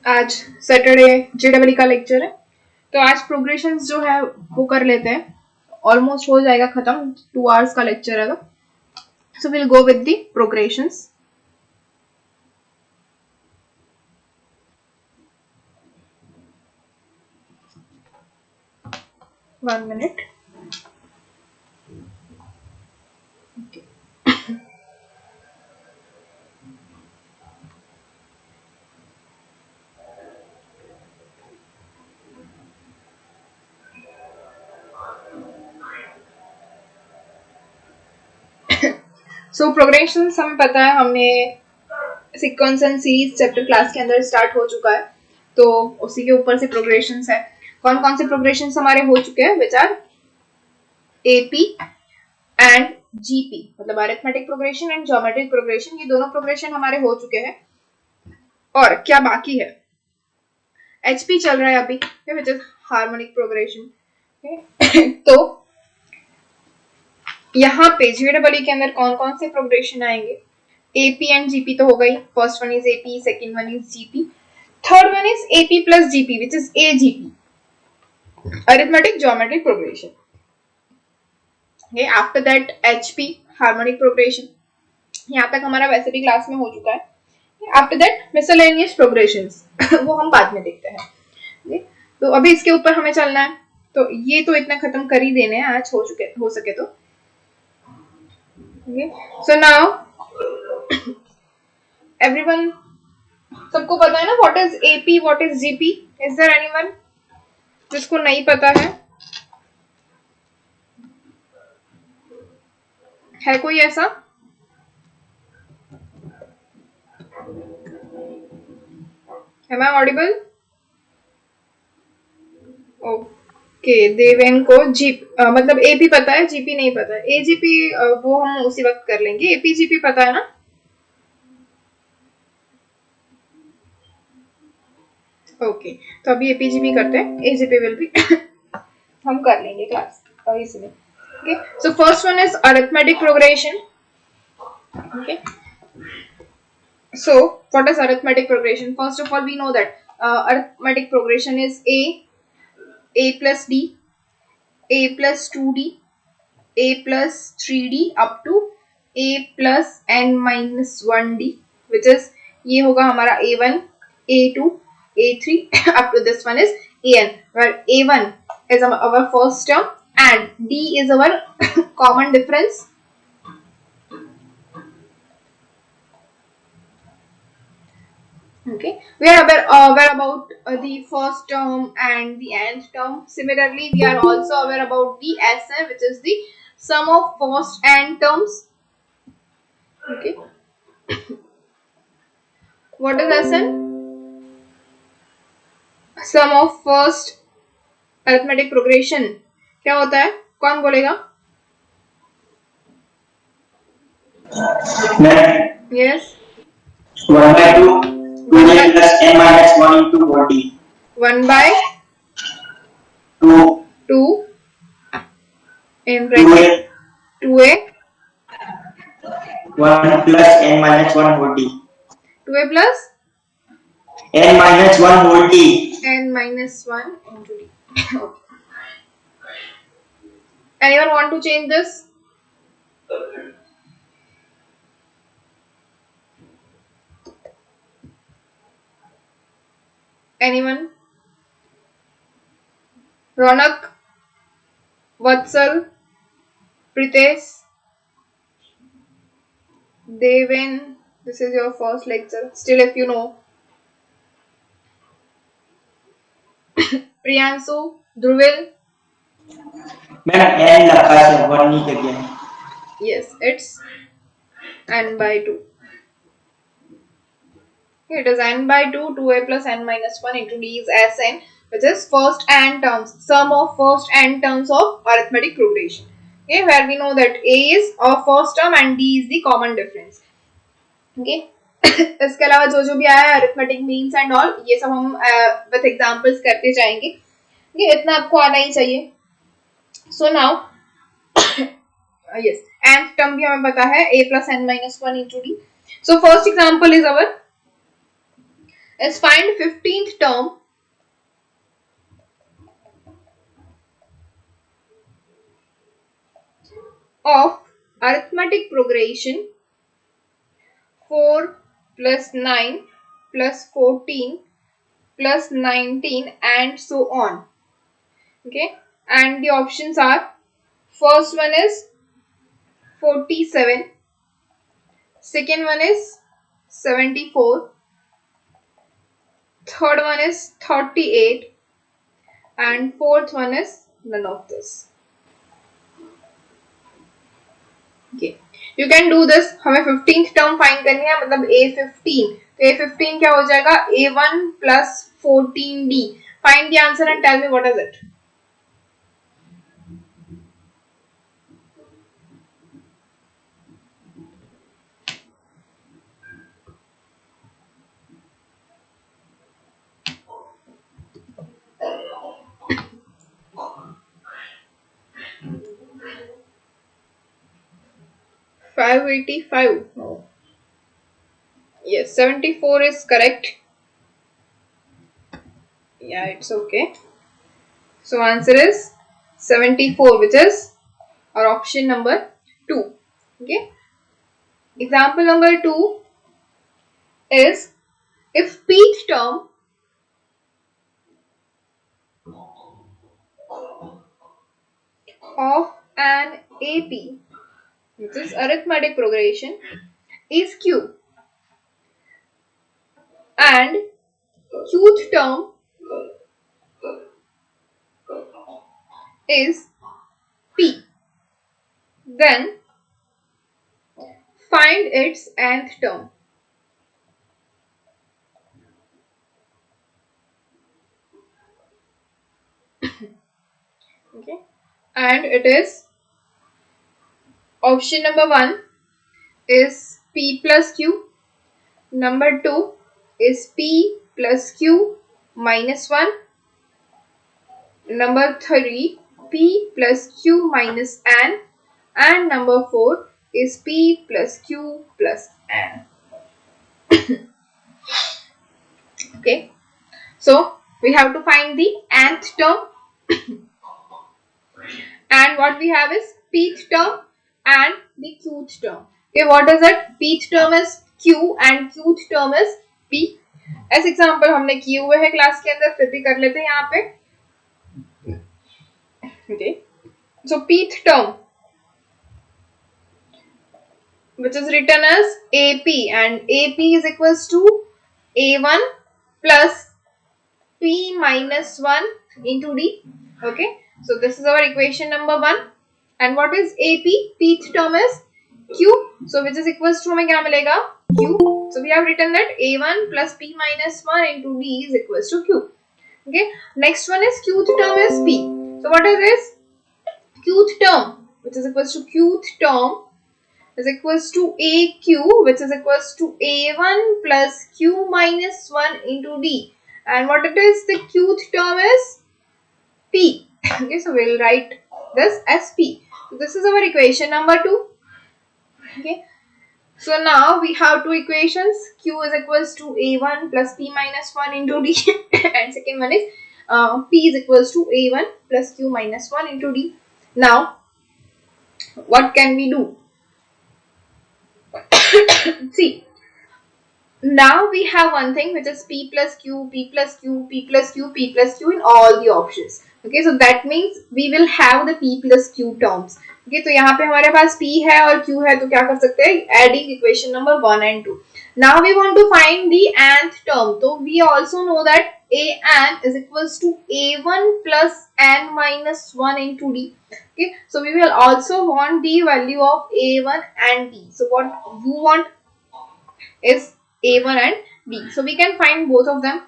आज Saturday JW का lecture है, तो आज प्रोग्रेशंस जो है वो कर लेते हैं। ऑलमोस्ट हो जाएगा खत्म, 2 आवर्स का लेक्चर है। So will go with the progressions. One minute. Okay. So progressions हमें पता है, हमने sequence and series chapter class के अंदर स्टार्ट हो चुका है, तो उसी के ऊपर से प्रोग्रेशंस है। कौन कौन से प्रोग्रेशंस हमारे हो चुके हैं? Which are AP and GP, मतलब arithmetic progression and geometric progression. ये दोनों प्रोग्रेशन हमारे हो चुके हैं। और क्या बाकी है? एचपी चल रहा है अभी, विच इज हार्मोनिक प्रोग्रेशन। तो यहाँ पे जेडब्ल्यू के अंदर कौन कौन से प्रोग्रेशन आएंगे? एपी एंड जीपी तो हो गई। First one is AP, second one is GP, third one is AP plus GP which is AGP, arithmetic geometric progression. After that HP, harmonic progression. यहाँ तक हमारा वैसे भी क्लास में हो चुका है। आफ्टर दैट मिसलेनियस प्रोग्रेशंस, वो हम बाद में देखते हैं। तो अभी इसके ऊपर हमें चलना है, तो ये तो इतना खत्म कर ही देने हैं आज, हो सके तो। सो नाउ एवरीवन, सबको पता है ना what is AP, what is GP? Is there anyone जिसको नहीं पता है कोई ऐसा? Am I audible? Okay, given को मतलब एपी पता है, जीपी नहीं पता है। एजीपी वो हम उसी वक्त कर लेंगे। एपी जीपी पता है ना? ओके, तो अभी एपीजीपी करते हैं, एजीपी विल भी हम कर लेंगे क्लास इसमें। Okay, so first one is arithmetic progression. Okay, so what is arithmetic progression? First of all, we know that arithmetic progression is a plus d, a plus 2d, a plus 3d up to a plus n minus 1d, which is ये होगा हमारा a1, a2, a3 up to this one is an, where a1 is our first term and d is our common difference. Okay, we are aware about the first term and the nth term. Similarly, we are also aware about the Sn, which is the sum of first n terms. Okay, what is Sn? Sum of first arithmetic progression. क्या होता है? कौन बोलेगा? Yes. 1 by 2. 2a plus n minus 1 into 4d. 1 by 2 in bracket 2a 1 plus n minus 1 whole d. 2a plus n minus 1 whole d. n minus 1 into d. Anyone want to change this? Anyone? Ronak, Vatsal, Pritesh, Devin, this is your first lecture. Still, if you know. Priyansu, Dhruvil. Ma'am n लखा है, 1 नहीं कर दिया। Yes, it's n by 2. It is n by 2, 2a plus n minus 1 into d is Sn, which is first n terms, sum of first n terms of arithmetic progression. Okay, where we know that a is our first term and d is the common difference. Okay, इसके अलावा जो भी आया arithmetic means and all, ये सब हम with examples करते जाएंगे। ये इतना आपको आना ही चाहिए। So now yes, nth term भी हमें पता है, a plus n minus 1 into d. So first example is our is find 15th term of arithmetic progression 4 plus 9 plus 14 plus 19 and so on. Okay, and the options are, first one is 47, second one is 74, third one is 38 and fourth one is none of this. Okay, you can do this. हमें 15th term find करनी है, मतलब A15, तो A15 क्या हो जाएगा, A1 plus 14D. Find the answer and tell me what is it. $585. No. Yes, 74 is correct. Yeah, it's okay. So answer is 74, which is our option number 2. Okay. Example number 2 is, if pth term of an AP, which is arithmetic progression, is Q and qth term is P, then find its nth term. Okay, and it is option number 1 is P plus Q, number 2 is P plus Q minus 1, number 3 P plus Q minus n, and number 4 is P plus Q plus n. Okay, so we have to find the nth term and what we have is pth term and the qth term. Okay, what is it? Pth term is Q and qth term is P. ऐसे example हमने किए हुए हैं class के अंदर, फिर भी कर लेते हैं यहाँ पे. Okay, so pth term, which is written as AP, and AP is equals to A1 plus P minus 1 into D. Okay, so this is our equation number 1. And what is AP? Pth term is Q, so which is equals to हमें क्या मिलेगा, Q. So we have written that A1 plus P minus 1 into D is equals to Q. Okay, next one is qth term is P. So what is this? Qth term, which is equals to qth term, is equals to AQ, which is equals to A1 plus Q minus 1 into D. And what it is? The qth term is P. Okay, so we'll write this as P. So this is our equation number 2. Okay, so now we have two equations. Q is equals to A1 plus P minus 1 into D and second one is P is equals to A1 plus Q minus 1 into D. Now, what can we do? See, now we have one thing which is P plus Q, P plus Q, P plus Q, P plus Q in all the options. Okay, so that means we will have the P plus Q terms. Okay, तो यहाँ पे हमारे पास P है और Q है, तो क्या कर सकते हैं? Adding equation number 1 and 2. Now we want to find the nth term. So we also know that an is equals to A1 plus n minus 1 into D. Okay, so we will also want the value of A1 and D. So what you want is A1 and D. So we can find both of them.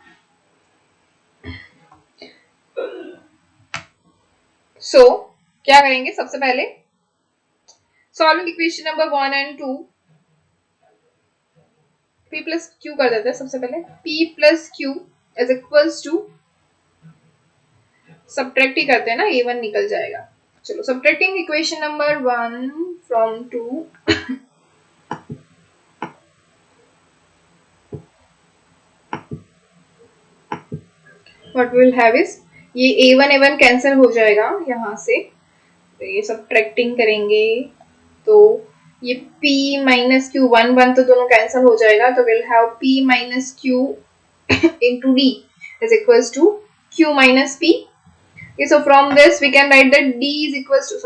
So क्या करेंगे? सबसे पहले solving equation number 1 and 2, P plus Q कर देते हैं सबसे पहले. P plus Q is equals to, subtract ही करते हैं ना, A1 निकल जाएगा. चलो, subtracting equation number 1 from 2. what we will have is ये a1 कैंसिल हो जाएगा यहाँ से, तो ये सब ट्रैक्टिंग करेंगे तो ये p माइनस क्यू 1 तो दोनों कैंसिल हो जाएगा, तो will have p minus Q into d is equals to q minus p. Okay, so from this we can write that d is equals to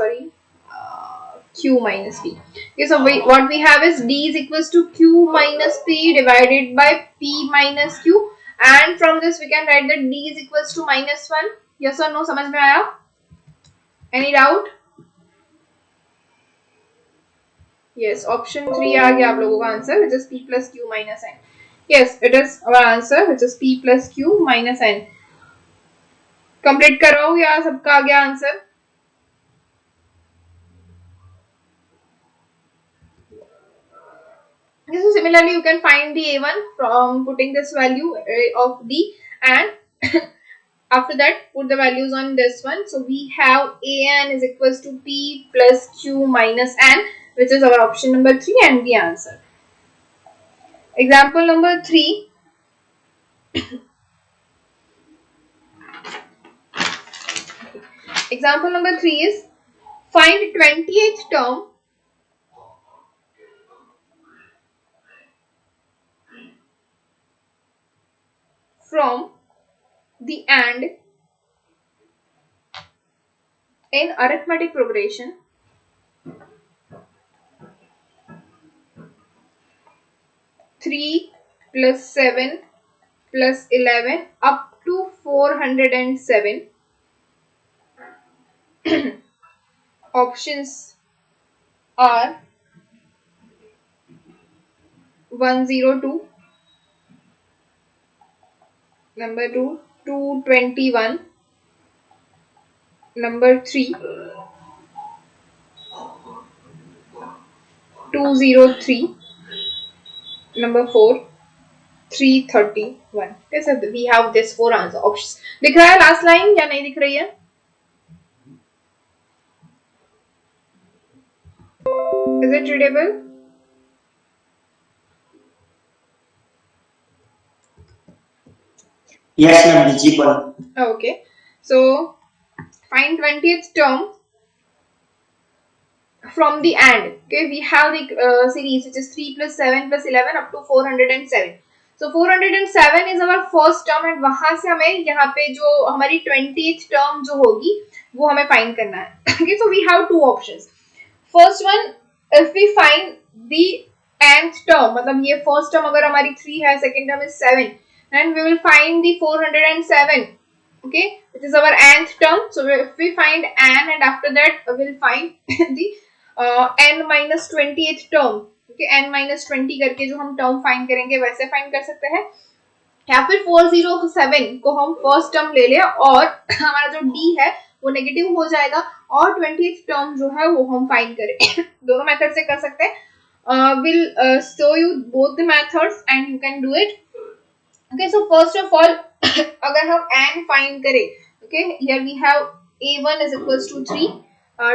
q minus p. Okay, so what we have is d is equals to q minus p divided by p minus q, and from this we can write that d is equals to -1. Yes or no? समझ में आया? Any doubt? Yes, option 3 आ गया आप लोगों का answer, which is p plus q minus n. Yes, it is our answer, which is p plus q minus n. Complete करवाओ या सबका आ गया answer? So similarly you can find the a1 from putting this value of d, and after that put the values on this one. So we have an is equals to p plus q minus n, which is our option number 3 and the answer. Example number 3. Example number 3 is find 28th term from the and in arithmetic progression 3 plus 7 plus 11 up to 407. Options are 102, number 2 221, number 3 203, number 4 331. Yes, we have this 4 answer options. दिख रहा है last line या नहीं दिख रही है? Is it readable? Yes, ma'am, visible. Okay, so find 20th term from the and. Okay, we have the series which is 3 plus 7 plus 11 up to 407. So 407 is our first term, and वहां से हमें यहाँ पे जो हमारी 20th term जो होगी वो हमें find करना है. Okay, so we have two options. First one, if we find the nth term, मतलब ये first term अगर हमारी 3 है, second term is 7, then we will find the 407. Okay, which is our nth term. So if we find n, and after that we will find the n minus 20th term. Okay, n minus 20 करके जो हम term find करेंगे वैसे find कर सकते हैं, या फिर 407 को हम फर्स्ट टर्म ले लें और हमारा जो d है वो नेगेटिव हो जाएगा, और 20th टर्म जो है वो हम फाइंड करें. दोनों मेथड से कर सकते हैं. Will show you both the methods and you can do it. Okay, so first of all अगर हम n फाइंड करें, okay, here we have a1 is equals to 3,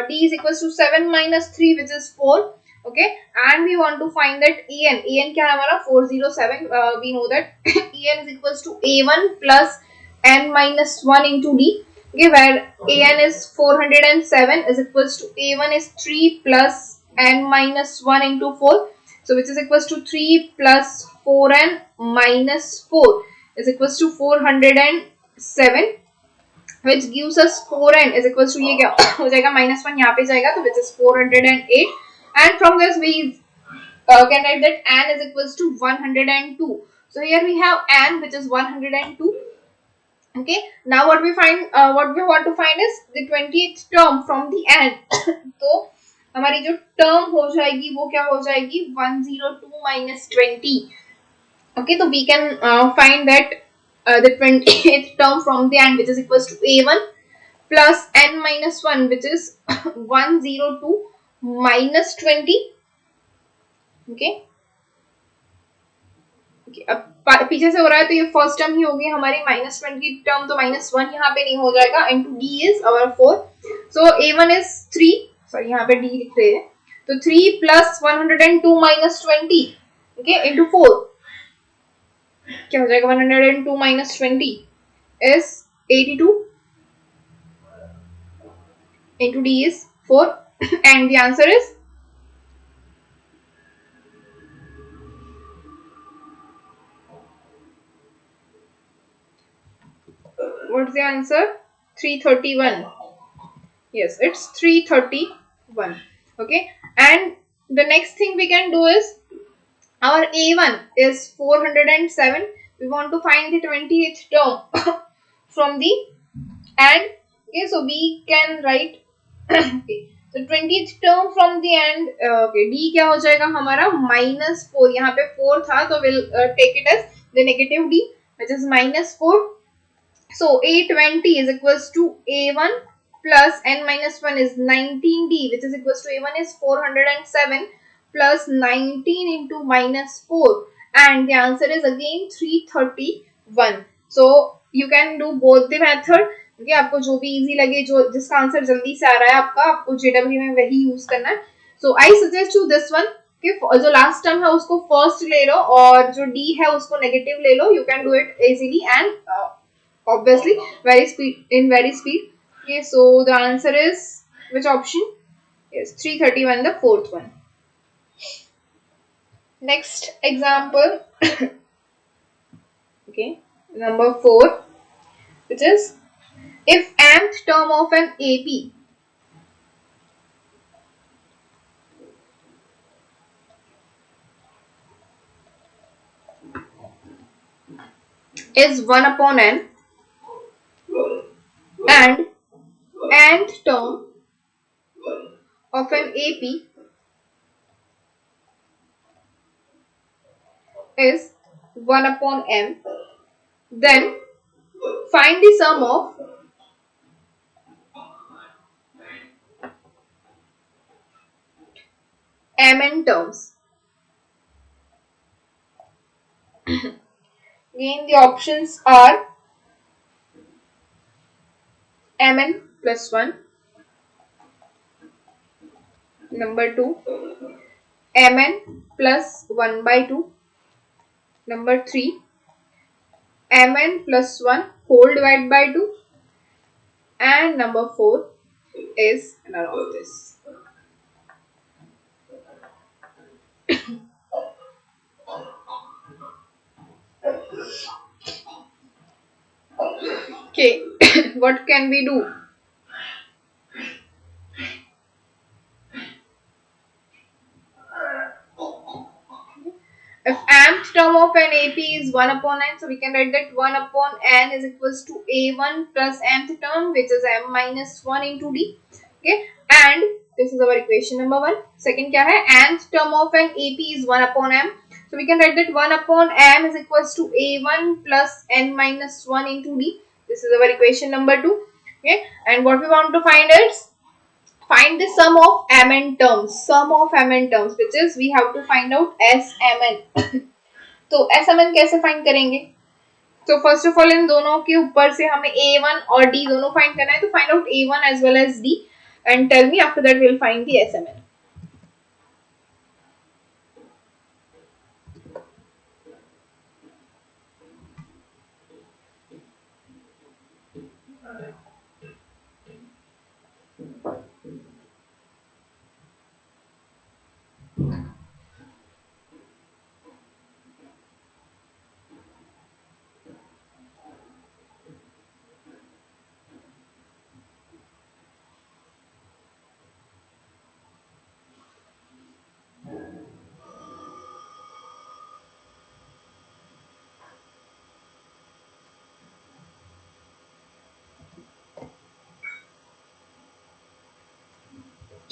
d is equals to 7 minus 3 which is 4. Okay, and we want to find that an क्या है हमारा 407. We know that an is equals to a1 plus n minus 1 into d. Okay, where an is 407 is equals to a1 is 3 plus n minus 1 into 4. So which is equals to 3 plus 4n minus 4 is equals to 407, which gives us 4n is equals to ये क्या हो जाएगा -1 यहाँ पे जाएगा, तो which is 408, and from this we can write that n is equals to 102. So here we have n which is 102. Okay, now what we want to find is the 20th term from the n. तो हमारी जो term हो जाएगी वो क्या हो जाएगी 102 minus 20. Okay, so we can find that the 20th term from the n which is equals to a1 plus n minus 1 which is 102 minus 20. Okay, अब पीछे से हो रहा है तो ये फर्स्ट टर्म ही होगी हमारी -20 टर्म, तो -1 यहाँ पे नहीं हो जाएगा, into d is our 4. So a1 is 3, sorry यहाँ पे d लिख रहे हैं, तो 3 प्लस 102 माइनस 20, ओके, इनटू 4 क्या हो जाएगा 102 minus 20 is 82 into D is 4 and the answer is what's the answer? 331. Yes, it's 331. Okay, and the next thing we can do is our A1 is 407. We want to find the 28th term from the and. Okay, so we can write okay, so 20th term from the end. Okay, D क्या हो जाएगा हमारा -4. यहाँ पे 4 था तो we'll take it as the negative D, which is -4. So A20 is equals to A1 plus n minus 1 is 19D, which is equals to A1 is 407 plus 19 into -4, and the answer is again 331. So you can do both the method. Okay, आपको जो भी easy लगे, जो जिसका answer जल्दी से आ रहा है आपका, आपको JW में वही यूज करना है. So I suggest you this one कि जो लास्ट टर्म है उसको फर्स्ट ले लो और जो D है उसको नेगेटिव ले लो. You can do it easily and obviously very speed. Okay, so the answer is which option? Yes, 331, the fourth one. Next example. Okay, number 4, which is if nth term of an AP is 1 upon n and nth term of an AP is 1 upon m, then find the sum of mn terms. Again, the options are mn plus 1, number 2, mn plus 1 by 2, number 3, mn plus 1 whole divided by 2, and number 4 is none of this. Okay, what can we do? If nth term of an AP is 1 upon n, so we can write that 1 upon n is equals to A1 plus nth term, which is m minus 1 into D. Okay, and this is our equation number 1. Second क्या है? Nth term of an AP is 1 upon m. So we can write that 1 upon m is equals to A1 plus n minus 1 into D. This is our equation number 2. Okay, and what we want to find is find the sum of mn terms, which is we have to find out Smn. तो Smn कैसे find करेंगे? तो first of all in दोनों के ऊपर से हमें A1 और D दोनों फाइंड करना है. तो find out A1 as well as D and tell me, after that we'll find the Smn.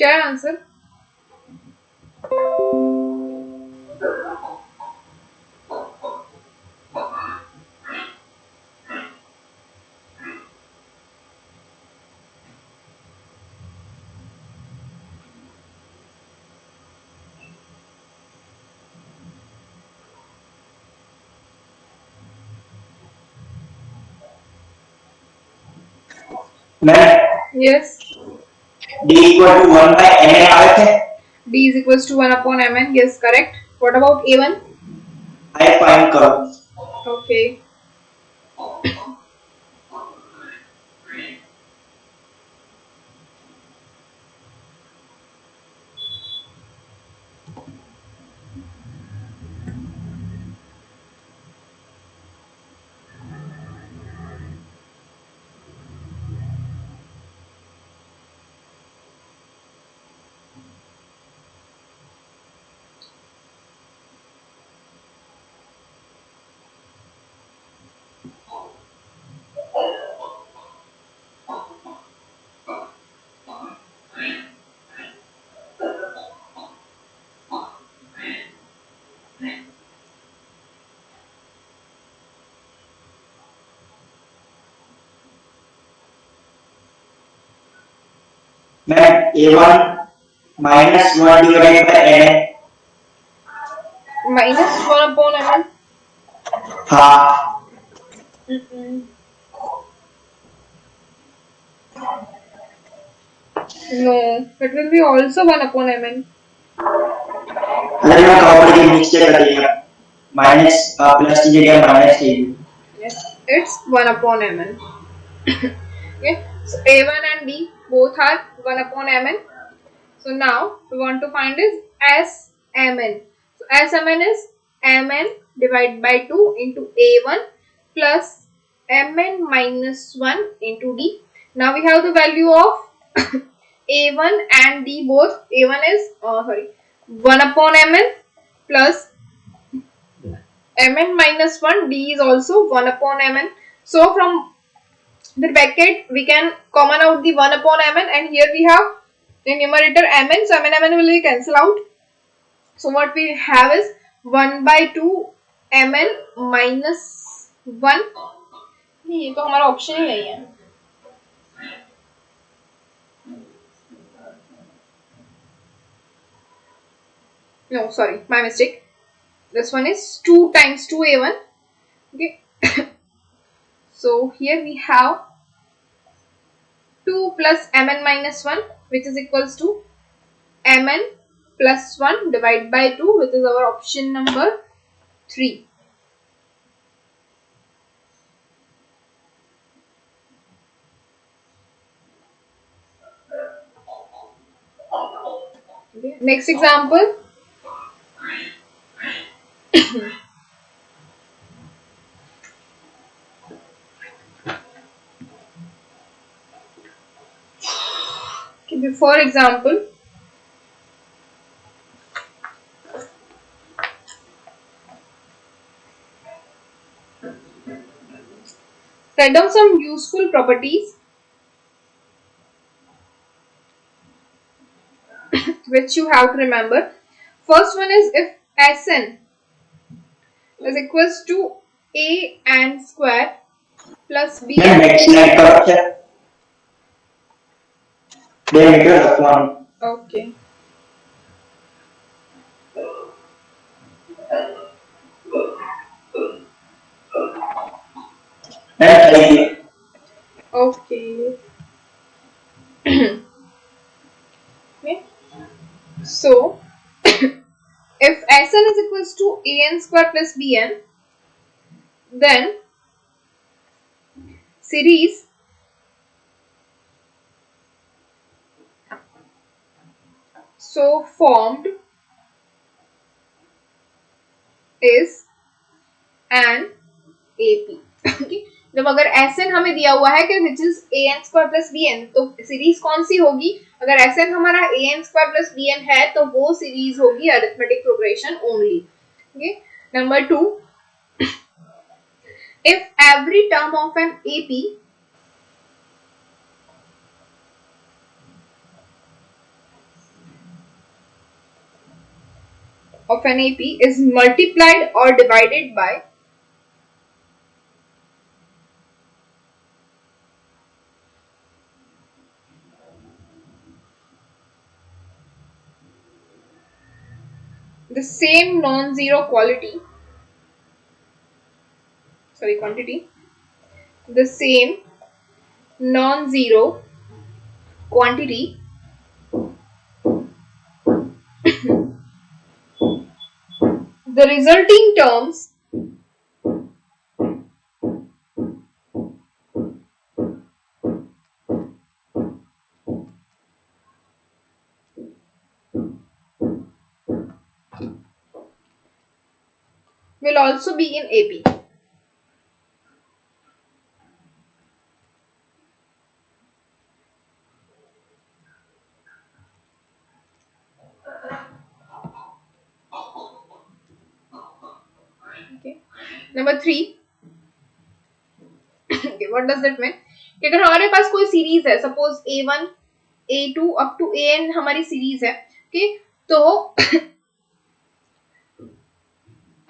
क्या है answer? Yes. D equal to 1 by mn આવે છે. D is equals to 1 upon mn. Yes, correct. What about A1? I find કરો. Okay. Ma'am A1 -1 divided by N. -1/mn. हाँ No, it will be also 1/mn. अरे मैं copper के नीचे कर दिया माइनस प्लस की जगह माइनस की Yes, it's 1/mn. Okay, so A1 and B both are 1/mn. So now we want to find is Smn. So Smn is mn divided by 2 into A1 plus mn minus 1 into D. Now we have the value of A1 and D both. A1 is 1/mn plus mn minus 1. D is also 1/mn. So from the bracket we can common out the 1/mn, and here we have in numerator mn, so mn will be cancel out. So what we have is 1/2 mn minus 1. ये तो हमारा option ही नहीं है. No, sorry, my mistake. This one is 2 times 2a1. Okay. So here we have 2 plus mn minus 1, which is equals to mn plus 1 divided by 2, which is our option number 3. Okay. Next example. Okay, before example, write down some useful properties which you have to remember. First one is if Sn is equals to a and square plus b. Ma'am next slide पर अच्छा delimiter रखवा Okay. Ma'am चाहिए Okay. Okay. So if Sn is equals to an square plus bn, then series so formed is an AP. Okay. जब अगर Sn हमें दिया हुआ है कि which is an square plus bn, तो सीरीज कौन सी होगी? अगर Sn हमारा an square plus bn है तो वो सीरीज होगी arithmetic progression only. Okay. Number 2, if every term of an AP is multiplied or divided by the same non-zero quantity, the same non-zero quantity the resulting terms will also be in AP. Okay. Number 3. Okay, what does that mean? कि अगर हमारे पास कोई series है, suppose A1 A2 up to AN हमारी series है, okay, तो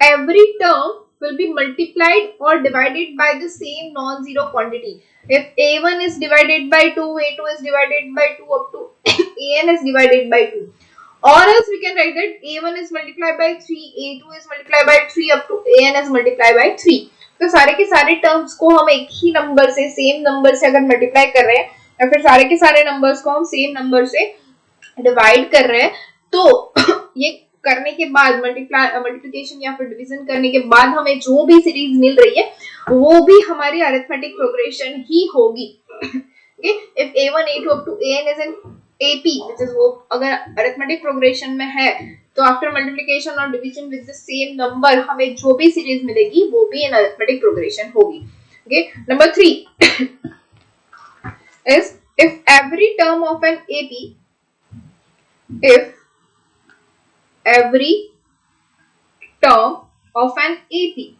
every term will be multiplied or divided by the same non-zero quantity. If a1 is divided by 2, a2 is divided by 2 up to an is divided by 2, or else we can write that a1 is multiplied by 3, a2 is multiplied by 3 up to an is multiplied by 3. तो सारे के सारे terms को हम एक ही number से, same number से अगर मल्टीप्लाई कर रहे हैं या फिर सारे के सारे नंबर्स को हम सेम नंबर से डिवाइड कर रहे हैं, तो ये करने के बाद मल्टीप्लिकेशन या फिर डिवीजन करने के बाद हमें जो भी सीरीज मिल रही है वो भी हमारी अरिथमेटिक प्रोग्रेशन ही होगी. Okay? If a1 a2 up to an is an AP, which is वो अगर अरिथमेटिक प्रोग्रेशन में है, तो आफ्टर मल्टीप्लिकेशन और division with the same number हमें जो भी सीरीज मिलेगी वो भी इन अरिथमेटिक प्रोग्रेशन होगी. Okay? Number 3 is if every term of an AP, if every term of an AP,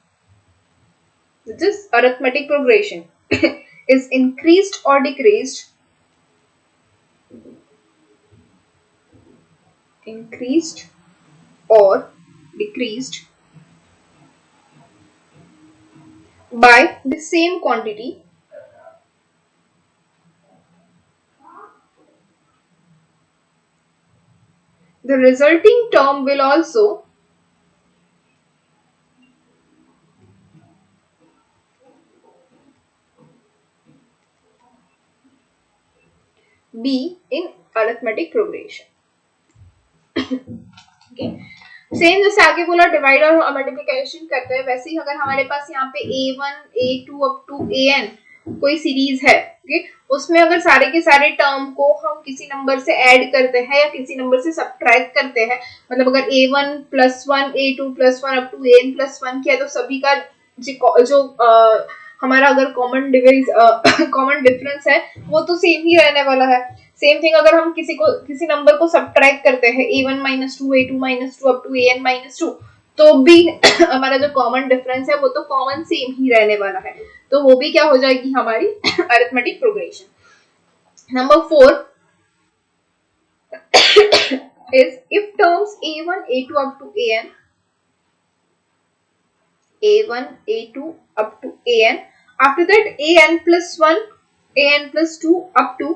which is arithmetic progression, is increased or decreased, increased or decreased by the same quantity, the resulting term will also be in arithmetic progression. Okay. Same जैसे आगे बोला divide और multiplication करते हैं, वैसे ही अगर हमारे पास यहाँ पे a1 a2 up to an कोई सीरीज है, okay? उसमें अगर सारे के सारे टर्म को हम किसी नंबर से ऐड करते हैं या किसी नंबर से सब्ट्रैक्ट करते हैं, मतलब अगर a1 plus 1 a2 plus 1 up to an plus 1 किया, तो सभी का जो हमारा अगर कॉमन डिफरेंस है वो तो सेम ही रहने वाला है. सेम थिंग अगर हम किसी नंबर को सब्ट्रैक्ट करते हैं a1 minus 2 a2 minus 2 up to an minus 2, तो भी हमारा जो कॉमन डिफरेंस है वो तो कॉमन सेम ही रहने वाला है, तो वो भी क्या हो जाएगी हमारी arithmetic progression. Number 4 is if terms a1 a2 up to an, a1 a2 up to an, after that an plus 1 an plus 2 up to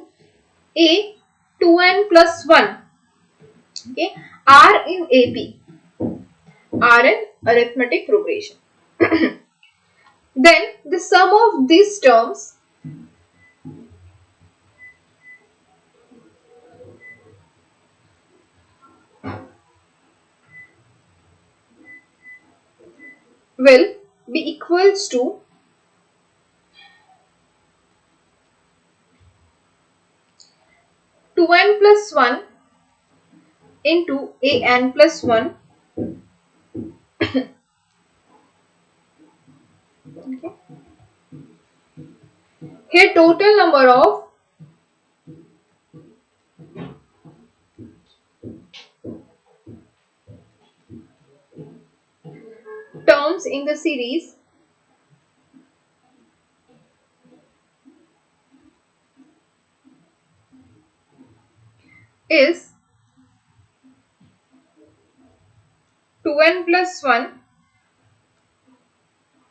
a 2n plus 1, okay, are in AP, are in arithmetic progression. Then the sum of these terms will be equals to 2n plus 1 into an plus 1. Okay. Here total number of terms in the series is 2n plus 1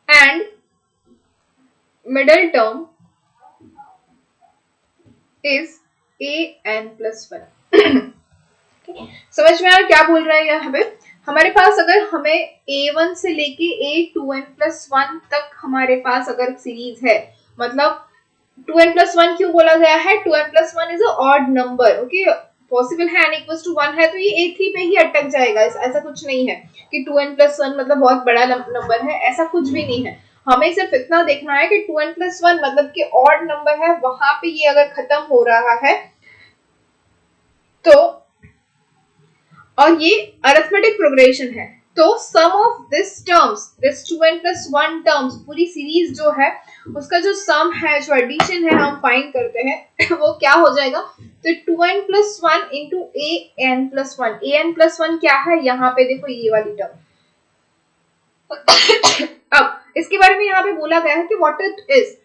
and middle term is an plus 1. Okay. समझ में आया क्या बोल रहा है यहाँ पे? हमारे पास अगर हमें a1 से लेके a2n plus 1 तक हमारे पास अगर सीरीज है, मतलब 2n plus 1 क्यों बोला गया है? 2n plus 1 is a odd number, okay? Possible है n equals to 1 है तो ये a3 पे ही अटक जाएगा. ऐसा कुछ नहीं है कि 2n plus 1 मतलब बहुत बड़ा नंबर है, ऐसा कुछ भी नहीं है. हमें सिर्फ इतना देखना है कि 2n plus 1 मतलब कि ऑड नंबर है, वहां पे ये अगर खत्म हो रहा है तो, और ये अरिथमेटिक प्रोग्रेशन है, तो sum of this terms, this 2n plus 1 terms, पूरी सीरीज जो है उसका जो सम है, जो एडिशन है हम फाइंड करते हैं वो क्या हो जाएगा? तो 2n plus 1 into an plus 1. an plus 1 क्या है? यहाँ पे देखो ये वाली टर्म. अब इसके बारे में यहाँ पे बोला गया है कि व्हाट इट इज.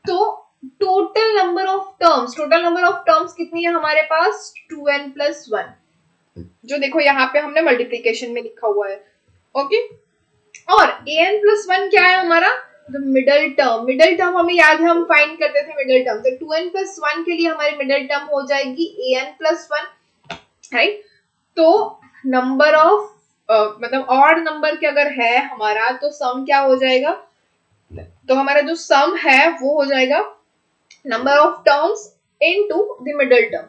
तो टोटल नंबर ऑफ टर्म्स कितनी है हमारे पास? 2n plus 1, जो देखो यहाँ पे हमने मल्टीप्लिकेशन में लिखा हुआ है. ओके, और an+1 क्या है हमारा, the middle term. Middle term हमें याद है, हम फाइंड करते थे मिडल टर्म, तो 2n+1 के लिए हमारी मिडल टर्म हो जाएगी an+1, राइट। तो नंबर ऑफ मतलब ऑड नंबर के अगर है हमारा, तो सम क्या हो जाएगा, तो हमारा जो सम है वो हो जाएगा number of terms into the middle term.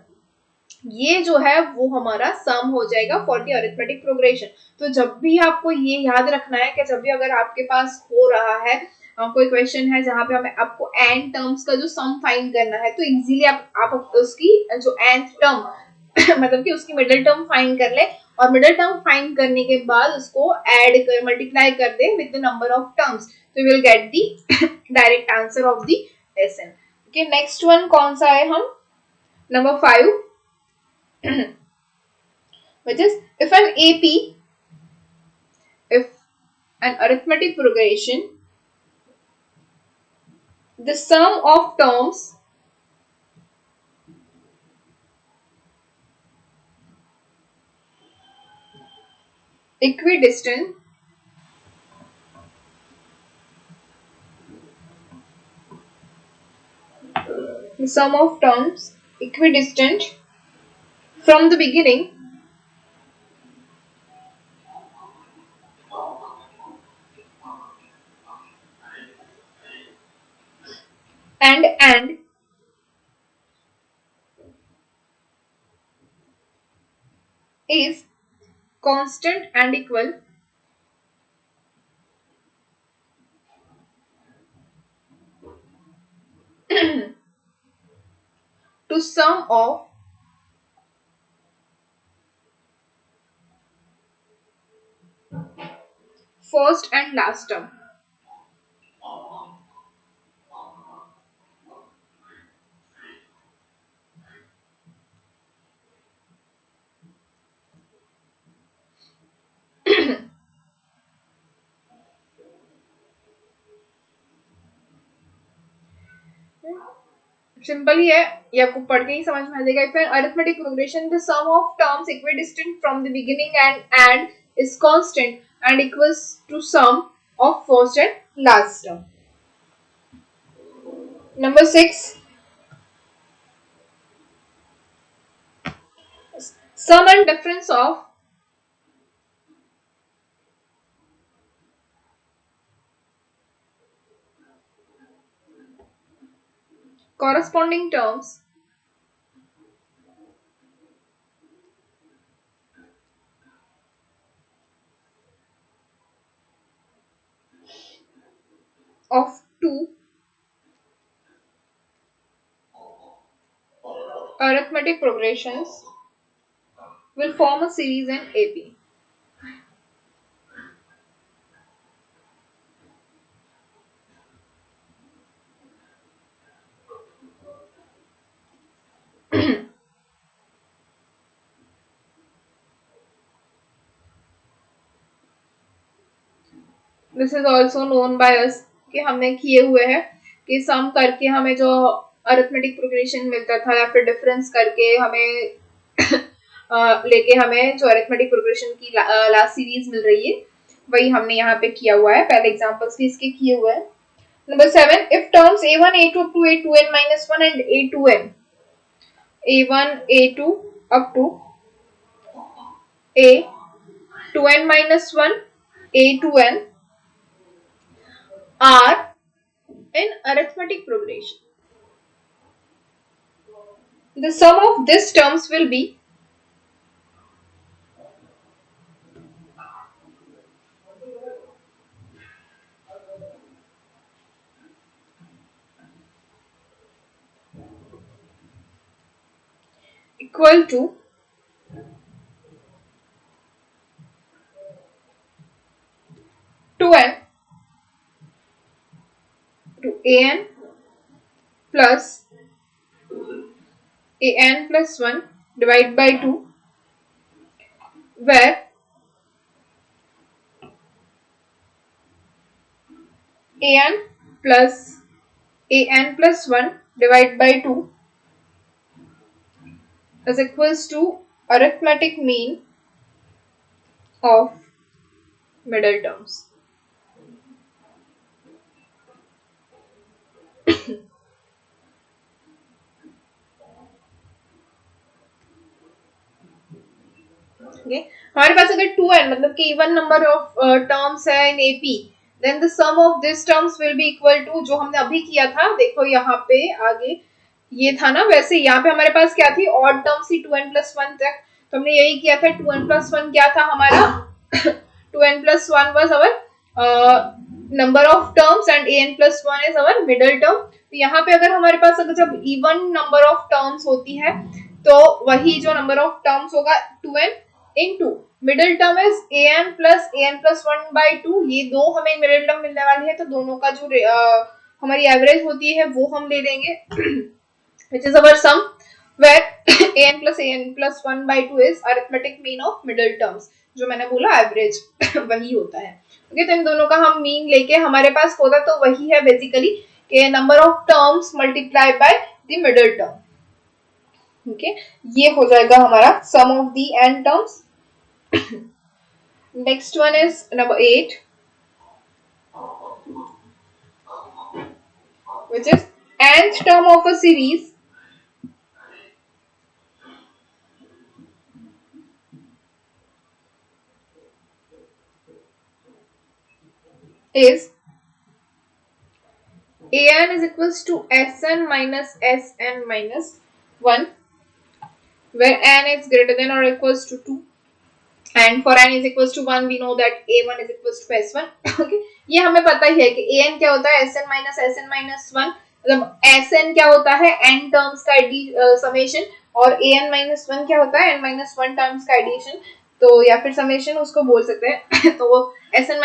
ये जो है वो हमारा सम हो जाएगा फॉर द अरिथमेटिक प्रोग्रेशन। तो जब भी आपको ये याद रखना है कि जब भी अगर आपके पास हो रहा है कोई क्वेश्चन है जहां पे हमें आपको एन टर्म्स का जो सम फाइंड करना है, तो इजीली आप उसकी जो एंथ टर्म मतलब कि उसकी मिडिल टर्म फाइंड कर ले, और मिडिल टर्म फाइंड करने के बाद उसको ऐड कर मल्टीप्लाई कर दे with the number of terms, तो will get the direct answer of the SN. Okay, next one कौन सा है, हम number 5, which is if an AP, if an arithmetic progression, the sum of terms equidistant the sum of terms equidistant from the beginning and is constant and equal to sum of first and last term. Simple ही है, ये आपको पढ़ के ही समझ में आ जाएगा। If an arithmetic progression the sum of terms equidistant from the beginning and is constant and equals to sum of first and last term. Number 6, sum and difference of corresponding terms of two arithmetic progressions will form a series in AP. This is also known by us कि हमने किए हुए हैं कि सम करके हमें जो arithmetic progression मिलता था, या फिर डिफरेंस करके हमें लेके हमें जो अरिथमेटिक प्रोग्रेशन की लास्ट सीरीज मिल रही है, वही हमने यहाँ पे किया हुआ है। पहले एग्जांपल्स भी इसके किए हुए हैं। Number 7, if terms a1 a2 up to a2n minus 1 and a2n a1 a2 up to a2n minus 1 a2n are in arithmetic progression, the sum of these terms will be equal to n to an plus an plus 1 divided by 2, where an plus 1 divided by 2 is equals to arithmetic mean of middle terms. Okay? हमारे पास अगर 2n मतलब कि even number of terms है in AP, then the sum of this terms will be equal to, जो हमने अभी किया था, देखो यहाँ पे आगे ये था ना, वैसे यहाँ पे हमारे पास क्या थी, ऑड टर्म्स थी 2n+1 तक, तो हमने यही किया था, 2n+1 क्या था हमारा 2n+1 was our number of terms and an+1 is our middle term। तो यहाँ पे अगर हमारे पास अगर जब इवन नंबर ऑफ टर्म्स होती है तो वही जो नंबर ऑफ टर्म्स होगा 2n into middle term is an+1/2, ये दो हमें मिडिल टर्म मिलने वाली है, तो दोनों का जो हमारी एवरेज होती है वो हम ले लेंगे which is our sum where an+an+1/2 is arithmetic mean of middle terms, जो मैंने बोला एवरेज वही होता है। ओके, तो इन दोनों का हम मीन लेके हमारे पास होता तो वही है बेसिकली कि number of terms multiply by the middle term. Okay, ये हो जाएगा हमारा sum of the n terms. Next one is number 8 which is nth term of a series is an is equals to sn minus sn minus 1, where n is greater than or equals to 2 and for n is equals to 1 we know that a1 is equals to s1। okay, ये हमें पता ही है कि an क्या होता है sn minus 1, मतलब sn क्या होता है n टर्म्स का समेशन और an minus 1 क्या होता है n minus 1 टर्म्स का एडिशन, तो या फिर समेशन उसको बोल सकते हैं तो वो sn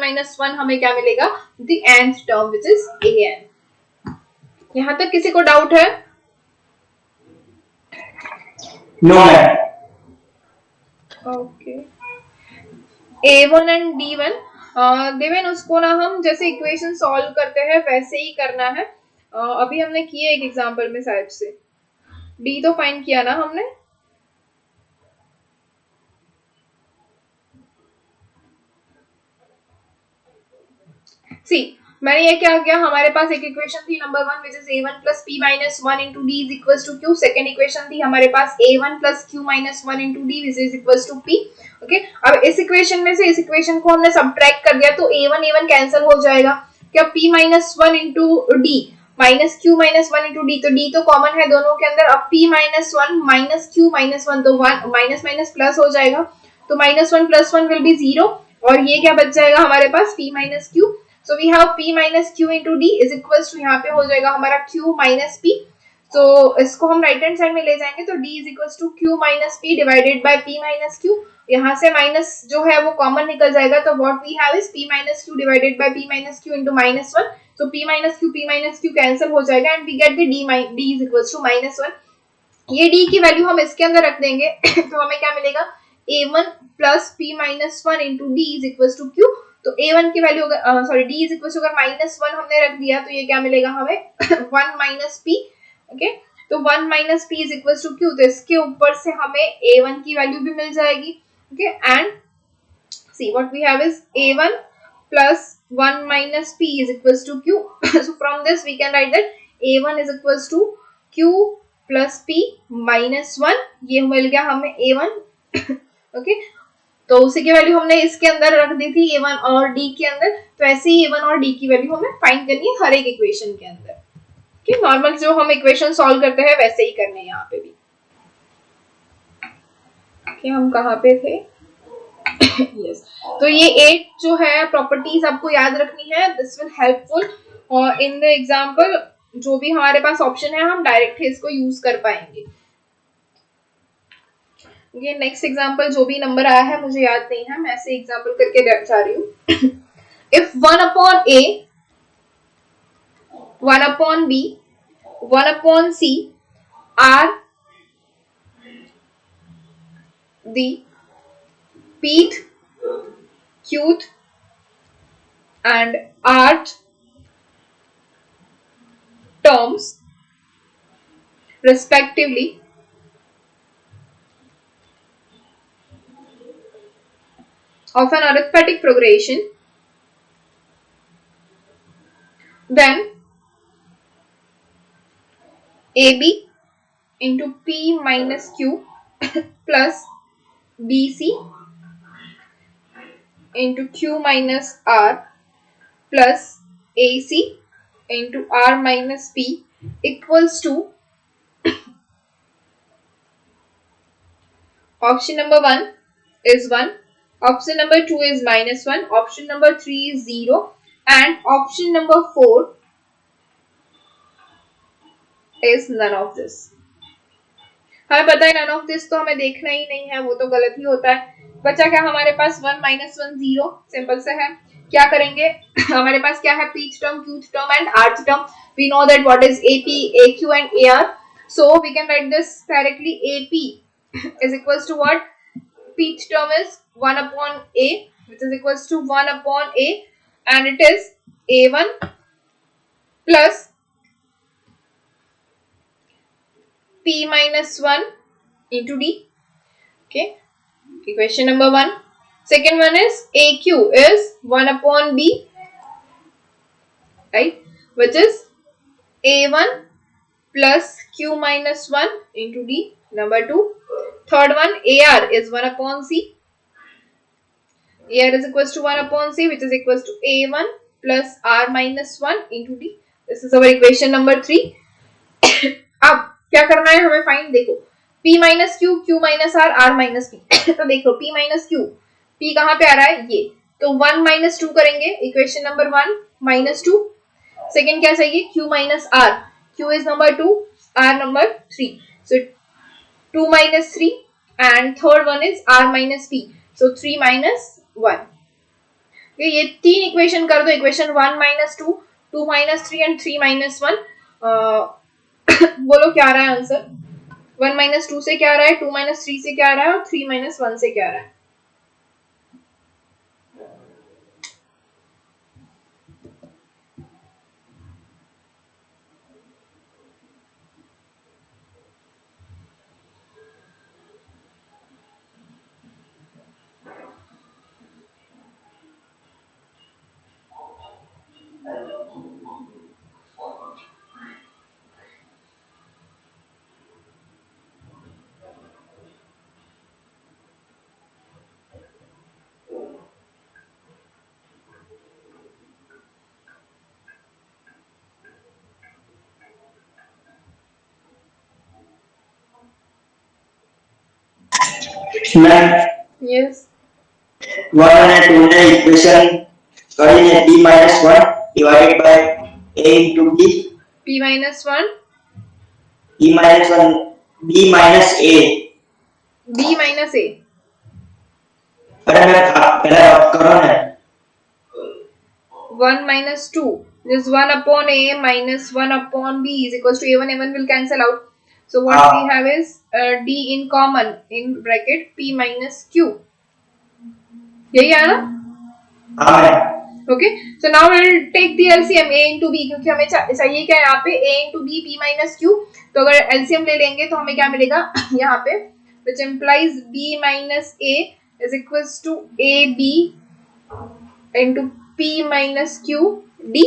minus 1 हमें क्या मिलेगा, the nth term which is an। यहाँ तक किसी को डाउट है? No ma'am. Okay, A1 and D1 given उसको ना हम जैसे इक्वेशन सॉल्व करते हैं वैसे ही करना है। अभी हमने किए एक एग्जांपल में शायद से D तो फाइंड किया ना हमने, सी मैंने ये क्या किया, हमारे पास एक इक्वेशन थी number 1 which is a1 plus p minus 1 into d is equals to q, second equation थी हमारे पास a1 plus q minus 1 into d which is equals to p। Okay, अब इस इक्वेशन में से इस इक्वेशन को हमने सब्ट्रैक्ट कर दिया तो a1 कैंसिल हो जाएगा, क्या p minus 1 into d minus q minus 1 into d, तो d तो कॉमन है दोनों के अंदर, अब p minus 1 minus q minus 1 तो 1 माइनस माइनस प्लस हो जाएगा, तो -1 + 1 will be 0 और ये क्या बच जाएगा हमारे पास p minus q, so we have p minus q into d is equals to यहाँ पे हो जाएगा हमारा q minus p, तो इसको हम राइट हैंड साइड में ले जाएंगे तो d is equals to q minus p divided by p minus q, यहाँ से माइनस जो है वो कॉमन निकल जाएगा, तो what we have is p minus q divided by p minus q into -1, so p minus q cancel हो जाएगा and we get the d is equals to -1। ये d की वैल्यू हम इसके अंदर रख देंगे तो हमें क्या मिलेगा, a1 plus p minus 1 into d is equals to q, तो a1 की value sorry d is equal to अगर -1 हमने रख दिया तो ये क्या मिलेगा हमें 1 minus p। ओके, तो 1 minus p is equal to q, तो इसके ऊपर से हमें a1 की वैल्यू भी मिल जाएगी। Okay, and see what we have is a1 plus 1 minus p is equals to q so from this we can write that a1 is equals to q plus p minus 1, ये मिल गया हमें a1। Okay, तो उसी की value हमने इसके अंदर रख दी थी a1 और d के अंदर, तो ऐसे ही a1 और d की वैल्यू हमें फाइंड करनी है हर एक इक्वेशन के अंदर। ठीक, नॉर्मल जो हम इक्वेशन सॉल्व करते हैं वैसे ही करने हैं यहाँ पे भी। okay, हम कहाँ पे थे? yes. तो ये 8 जो है प्रॉपर्टीज आपको याद रखनी है, दिस विल हेल्पफुल और इन द एग्जांपल जो भी हमारे पास ऑप्शन है हम डायरेक्ट इसको यूज कर पाएंगे। ये नेक्स्ट एग्जांपल जो भी नंबर आया है मुझे याद नहीं है, मैं ऐसे एग्जांपल करके जा रही हूँ। If 1 upon a 1 upon b 1 upon c are the pth qth and rth terms respectively, of an arithmetic progression, then ab into p minus q plus BC into Q minus R plus AC into R minus P equals to option number 1 is 1, option number 2 is -1, option number 3 is 0 and option number 4 is none of this. हमें पता है none of this तो हमें देखना ही नहीं है, वो तो गलत ही होता है. बचा क्या हमारे पास 1 -1 0, सिंपल से है. क्या करेंगे हमारे पास क्या है pth term, qth term and rth term. We know that what is AP, AQ and AR. So we can write this directly. AP is equals to what? Pth term is 1 upon A, which is equals to 1 upon A and it is A1 plus P minus 1 into D. Okay. Equation number 1. Second one is AQ is 1 upon B, right, which is A1 plus Q minus 1 into D. Number 2. Third one, AR is 1 upon C. AR is equals to 1 upon C, which is equals to A1 plus R minus 1 into D. This is our equation number 3. अब क्या करना है हमें find. देखो P minus q, q minus r, r minus p. तो देख लो P minus q, P कहाँ पे आ रहा है ये, तो 1 माइनस 2 करेंगे. Equation number 1 minus 2. सेकेंड क्या चाहिए, Q minus r, Q is number 2, R number 3. सो 2 minus 3 and third one is R minus P. So 3 minus 1. Okay, ये तीन इक्वेशन कर दो. Equation 1 minus 2, 2 minus 3 and 3 minus 1. बोलो क्या आ रहा है आंसर. 1 minus 2 से क्या आ रहा है, 2 minus 3 से क्या आ रहा है और 3 minus 1 से क्या आ रहा है. Ma'am Yes. 1 અને 2 ને ઇક્વેશન કરીને p minus 1 divided by a into b. P minus 1, p minus 1 b minus a. B minus A. अरे मैं पहले आप करो ना. 1 minus 2. This 1 upon A minus 1 upon B is equals to A1. A1 will cancel out. So what we have is D in common in bracket P minus Q. यही है ना. हाँ ma'am. Okay. So now we'll take the LCM A into B क्योंकि हमें चाहिए क्या यहाँ पे A into B P minus Q. तो अगर LCM ले लेंगे तो हमें क्या मिलेगा यहाँ पे, which implies B minus A is equals to AB into P minus Q D.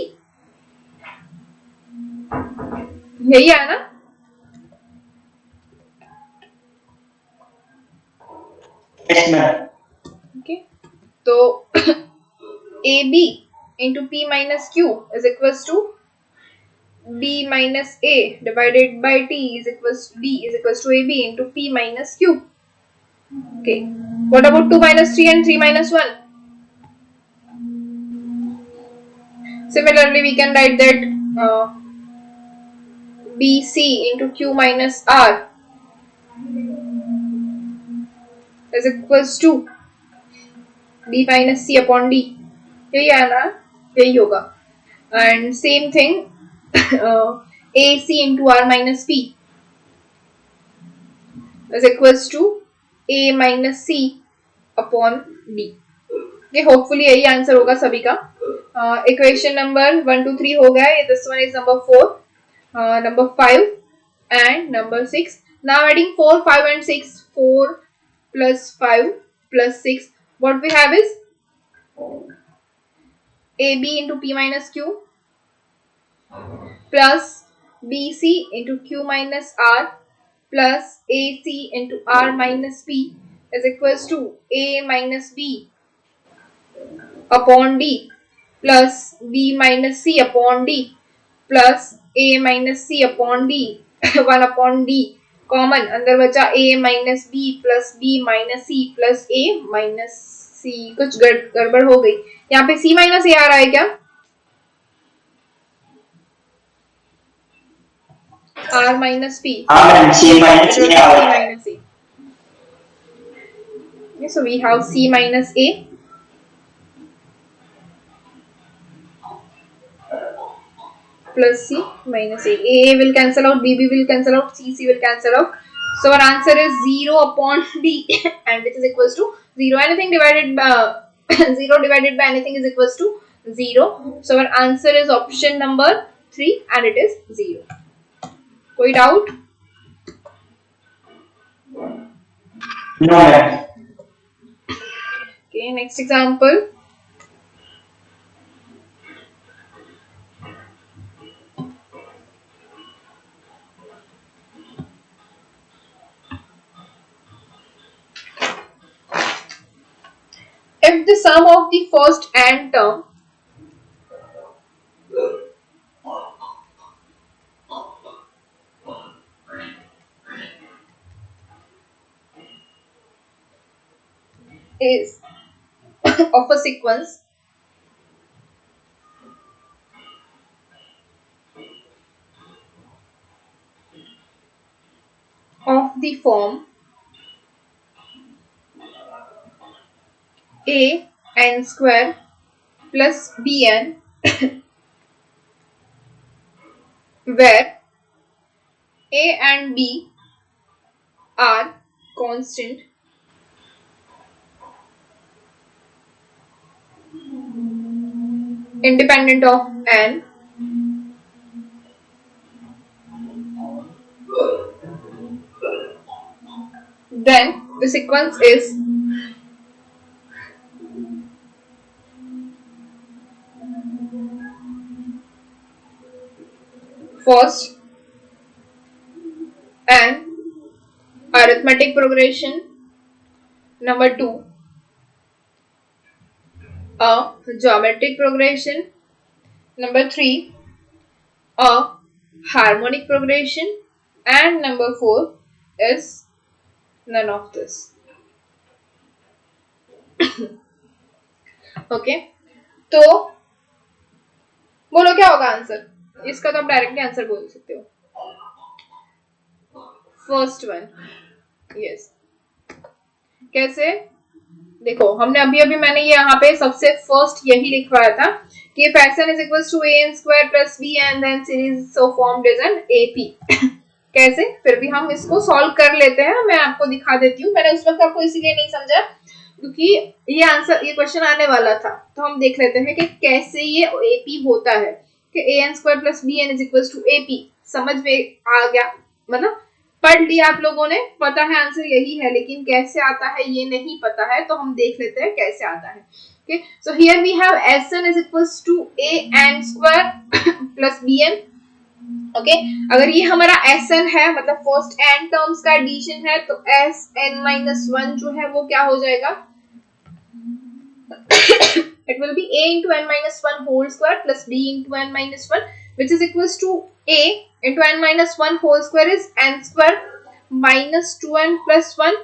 यही है ना. Yes ma'am. Okay. तो AB into P minus Q is equals to B minus A divided by T is equals to D is equals to AB into P minus Q. Okay. What about 2 minus 3 and 3 minus 1? Similarly, we can write that BC into Q minus R is equals to B minus C upon D. यही है ना, यही होगा. And same thing AC into R minus P is equals to A minus C upon D. Okay, hopefully यही answer होगा सभी का. Equation number 1 2 3 हो गया. This one is number 4, number 5 and number 6. Now adding 4, 5 and 6. 4 plus 5 plus 6. What we have is AB into P minus Q plus BC into Q minus R plus AC into R minus P is equals to a minus b upon d plus b minus c upon d plus a minus c upon d 1 upon d common अंदर बचा a minus B plus B minus C plus a minus C. कुछ गड़बड़ हो गई यहाँ पे c minus a आ रहा है क्या? r minus p. C minus A. C minus a. Okay, so we have c minus a plus c minus a will cancel out, bb will cancel out, c will cancel out. So our answer is 0 upon d and which is equals to 0. Anything divided by 0 divided by anything is equals to 0. So our answer is option number 3 and it is 0. कोई doubt? No, ma'am. Okay, next example. If the sum of the first and term is of a sequence of the form a n square plus bn where a and b are constant independent of n, then the sequence is first an arithmetic progression, number 2 a geometric progression, number 3 a harmonic progression, and number 4 is none of this. Okay तो बोलो क्या होगा answer इसका? तो आप directly answer बोल सकते हो। First one, yes. कैसे? देखो हमने अभी अभी मैंने ये यहाँ पे सबसे फर्स्ट यही लिखवाया था कि function is equals to an square plus b and then series so formed as an ap। कैसे? फिर भी हम इसको सॉल्व कर लेते हैं, मैं आपको दिखा देती हूँ। मैंने उस वक्त आपको इसीलिए नहीं समझा क्योंकि ये आंसर ये क्वेश्चन आने वाला था, तो हम देख लेते हैं कि कैसे ये AP होता है कि an square plus bn is equals to AP। समझ में आ गया? मतलब पढ़ लिया आप लोगों ने, पता है आंसर यही है, लेकिन कैसे आता है ये नहीं पता है, तो हम देख लेते हैं कैसे आता है। Okay, so here we have Sn is equals to an square plus bn। Okay, अगर ये हमारा Sn है मतलब फर्स्ट n टर्म्स का एडिशन है, तो Sn-1 जो है वो क्या हो जाएगा? It will be a into n minus 1 whole square plus b into n minus 1, which is equals to a into n minus 1 whole square is n square minus 2n plus 1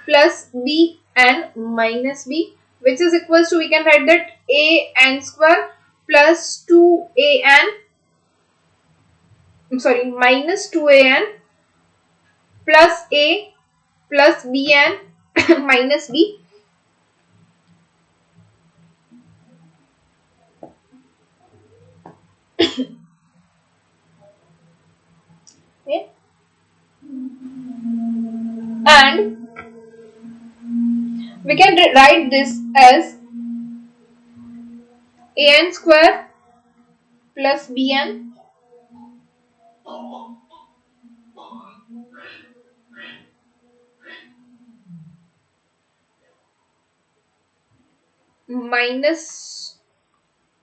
plus b n minus b, which is equals to, we can write that a n square plus 2an, I'm sorry, minus 2an plus a plus bn minus b. Okay. And we can write this as an square plus bn minus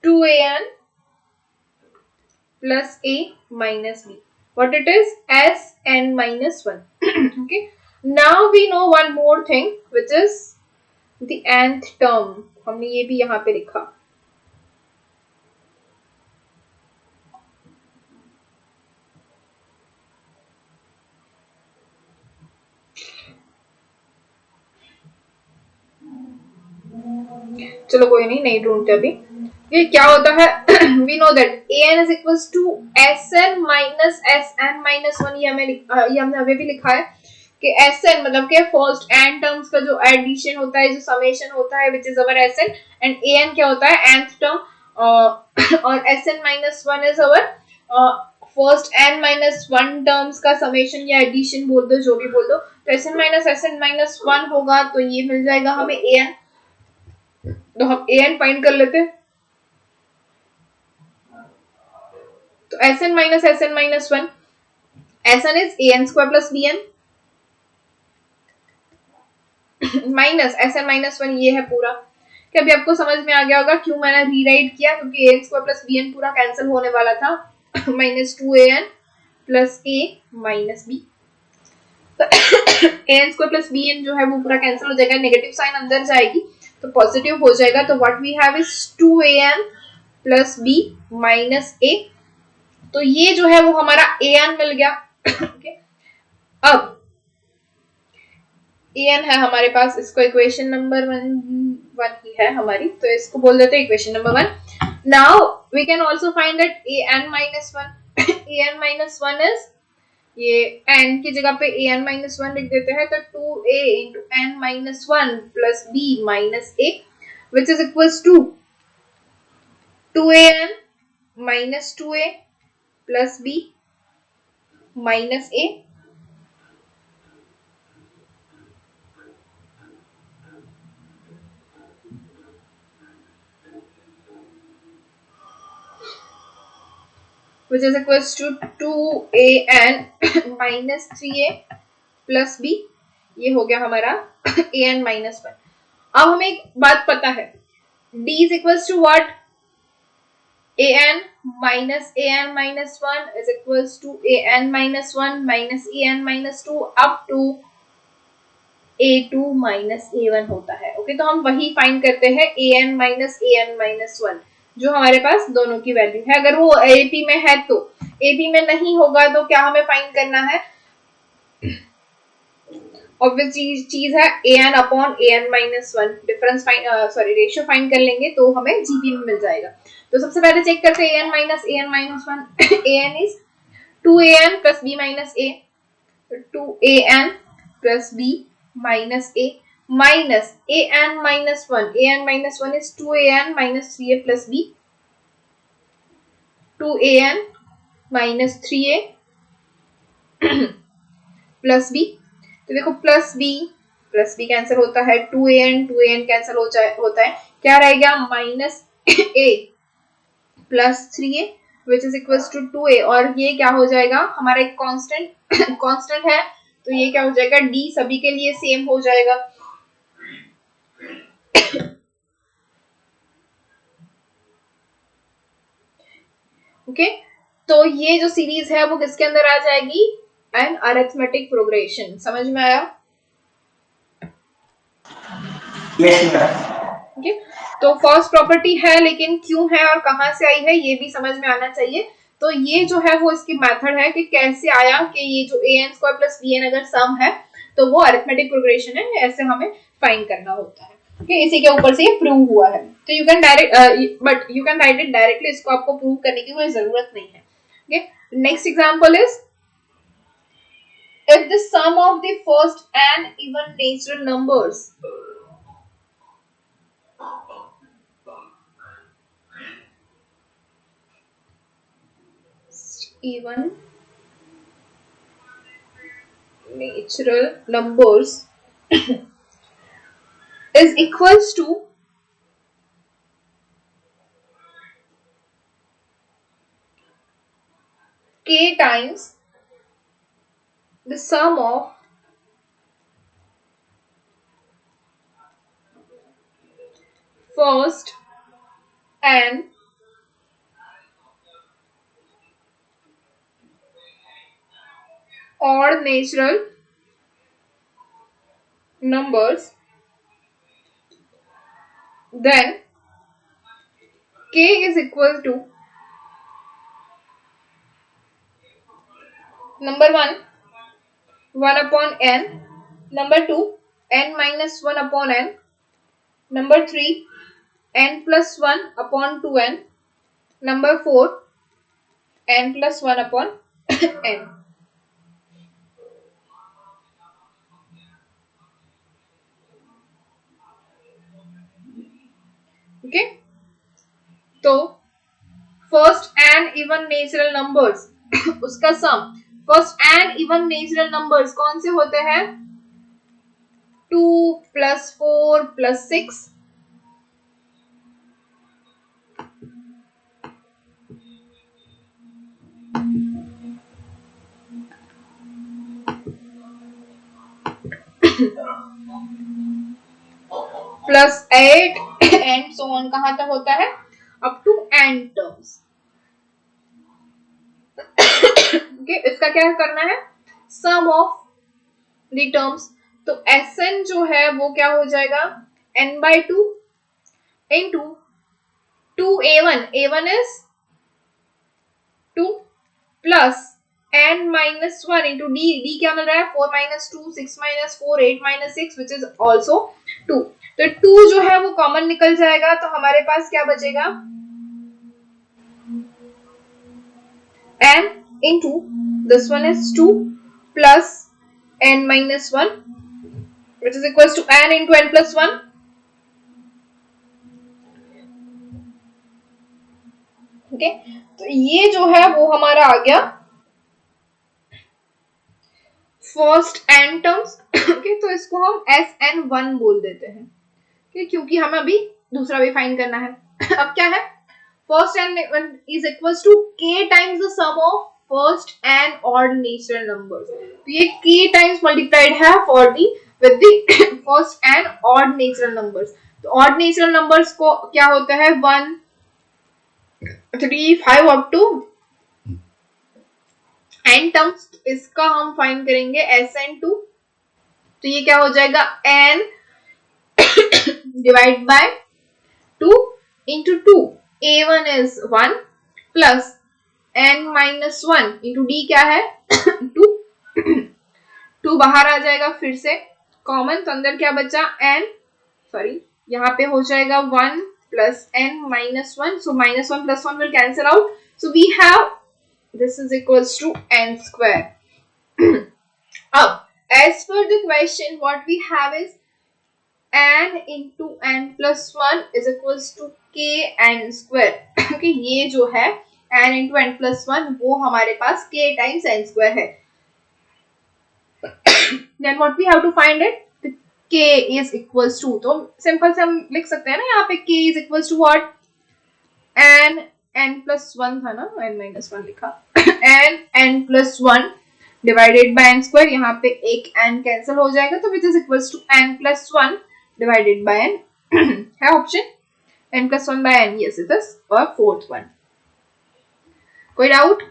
2an plus a minus b. What it is? Sn minus 1. Okay. Now we know one more thing, which is the nth term. हमने ये भी यहाँ पे लिखा. चलो कोई नहीं ढूंढते अभी. ये क्या होता है? We know that an is equals to sn minus sn minus 1. ये हमने अभी भी लिखा है कि sn मतलब कि फर्स्ट n टर्म्स का जो एडिशन होता है, जो समेशन होता है, which is our sn, and an क्या होता है? nth term. और sn minus 1 is our first n minus 1 terms का समेशन या एडिशन बोल दो, जो भी बोल दो. तो sn minus 1 होगा, तो ये मिल जाएगा हमें an. तो हम an फाइंड कर लेते हैं. तो sn minus 1, sn is an square plus bn minus sn minus 1. ये है पूरा. क्या अभी आपको समझ में आ गया होगा क्यों मैंने रीराइट किया? क्योंकि an square plus bn पूरा कैंसिल होने वाला था. Minus 2an plus a minus b. an square plus bn जो है वो पूरा कैंसिल हो जाएगा, नेगेटिव साइन अंदर जाएगी तो पॉजिटिव हो जाएगा. तो what we have is 2an plus b minus a. तो ये जो है वो हमारा an मिल गया. okay? अब an है हमारे पास, इसको इक्वेशन नंबर 1 ही है हमारी, तो इसको बोल देते हैं equation number 1. Now we can also find that an minus 1. an minus 1 is, ये n की जगह पे an minus 1 लिख देते हैं, तो 2a into n minus 1 plus b minus a, which is equals to 2an minus 2a plus b minus a. which is equals to 2an minus 3a plus b. ये हो गया हमारा an minus 1. अब हमें एक बात पता है, d is equals to what? an minus 1 is equals to an minus 1 minus an minus 2 up to a2 minus a1 होता है. ओके, तो हम वही फाइंड करते हैं an minus 1, जो हमारे पास दोनों की वैल्यू है. अगर वो एपी में है तो, एपी में नहीं होगा तो क्या हमें फाइंड करना है? ऑब्वियस चीज है an upon an minus 1. Difference ratio find कर लेंगे तो हमें जीपी में मिल जाएगा. तो सबसे पहले चेक करते हैं an minus 1. an is 2an plus b minus a, 2an plus b minus a minus an minus 1. an minus 1 is 2an minus 3a plus b, 2an minus 3a plus b. तो देखो plus B cancel होता है, 2an cancel होता है, क्या रहेगा? Minus a plus 3a which is equals to 2a. और ये क्या हो जाएगा? हमारा एक कांस्टेंट है, तो ये क्या हो जाएगा? d सभी के लिए सेम हो जाएगा. ओके, तो ये जो सीरीज है वो किसके अंदर आ जाएगी? An arithmetic progression. समझ में आया? Yes ma'am. ओके, तो फर्स्ट प्रॉपर्टी है, लेकिन क्यों है और कहां से आई है ये भी समझ में आना चाहिए. तो ये जो है वो इसकी मेथड है कि कैसे आया कि ये जो an स्क्वायर प्लस bn अगर सम है तो वो अरिथमेटिक प्रोग्रेशन है, ऐसे हमें फाइंड करना होता है. ओके, इसी के ऊपर से ये प्रूव हुआ है. तो you can write it directly. इसको आपको प्रूव करने की कोई जरूरत नहीं है. Okay, next example is, if the sum of the first n even natural numbers even natural numbers is equals to k times the sum of first and odd natural numbers, then k is equal to number 1 1 upon n, number 2 n minus 1 upon n, number 3 n plus 1 upon 2n, number 4 n plus 1 upon n. Okay, तो first and even natural numbers उसका सम, first and even natural numbers कौन से होते हैं? 2 plus 4 plus 6, plus 8 and so on कहां तक होता है? Up to n terms. Okay, इसका क्या करना है? Sum of the terms. तो Sn जो है वो क्या हो जाएगा? n/2 into 2a1, a1 is 2 plus n minus 1 into d, d क्या मिल रहा है? 4 minus 2, 6 minus 4, 8 minus 6 which is also 2. तो 2 जो है वो कॉमन निकल जाएगा, तो हमारे पास क्या बचेगा? n into this one is 2 plus n minus 1 which is equals to n into n plus 1. Okay, तो ये जो है वो हमारा आ गया फर्स्ट एन टर्म्स. ओके, तो इसको हम Sn1 बोल देते हैं. okay, क्योंकि हमें अभी दूसरा भी फाइंड करना है. अब क्या है? First n is equals to k times the sum of first and odd natural numbers. तो ये k टाइम्स मल्टीप्लाइड है for the with the first and odd natural numbers. तो ऑड नेचुरल नंबर्स को क्या होता है? 1 3 5 अप टू n टर्म्स. इसका हम फाइंड करेंगे Sn2. तो ये क्या हो जाएगा? n divide by 2 into 2. a1 is 1 plus n minus 1 into d क्या है? 2. 2 बाहर आ जाएगा फिर से कॉमन, तो अंदर क्या बचा? n, सॉरी यहाँ पे हो जाएगा 1 plus n minus 1. So minus 1 plus 1 will cancel out. So we have this is equals to n square. Now, as per the question, what we have is n into n plus 1 is equals to k n square. Okay, ये जो है n into n plus 1 वो हमारे पास k times n square है. Then what we have to find it? The k is equals to, तो simple से हम लिख सकते हैं ना यहाँ पे k is equals to what? n plus 1 था ना, n minus 1 लिखा. n plus 1 divided by n square. यहाँ पे एक n कैंसिल हो जाएगा, तो which is equals to n plus 1 divided by n. है option n plus 1 by n. yes it is, और फोर्थ वन. कोई डाउट?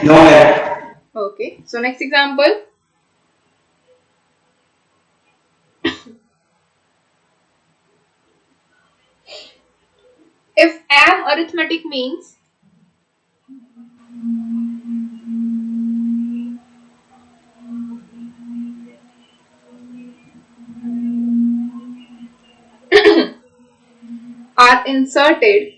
No. Okay, so next example. If m arithmetic means are inserted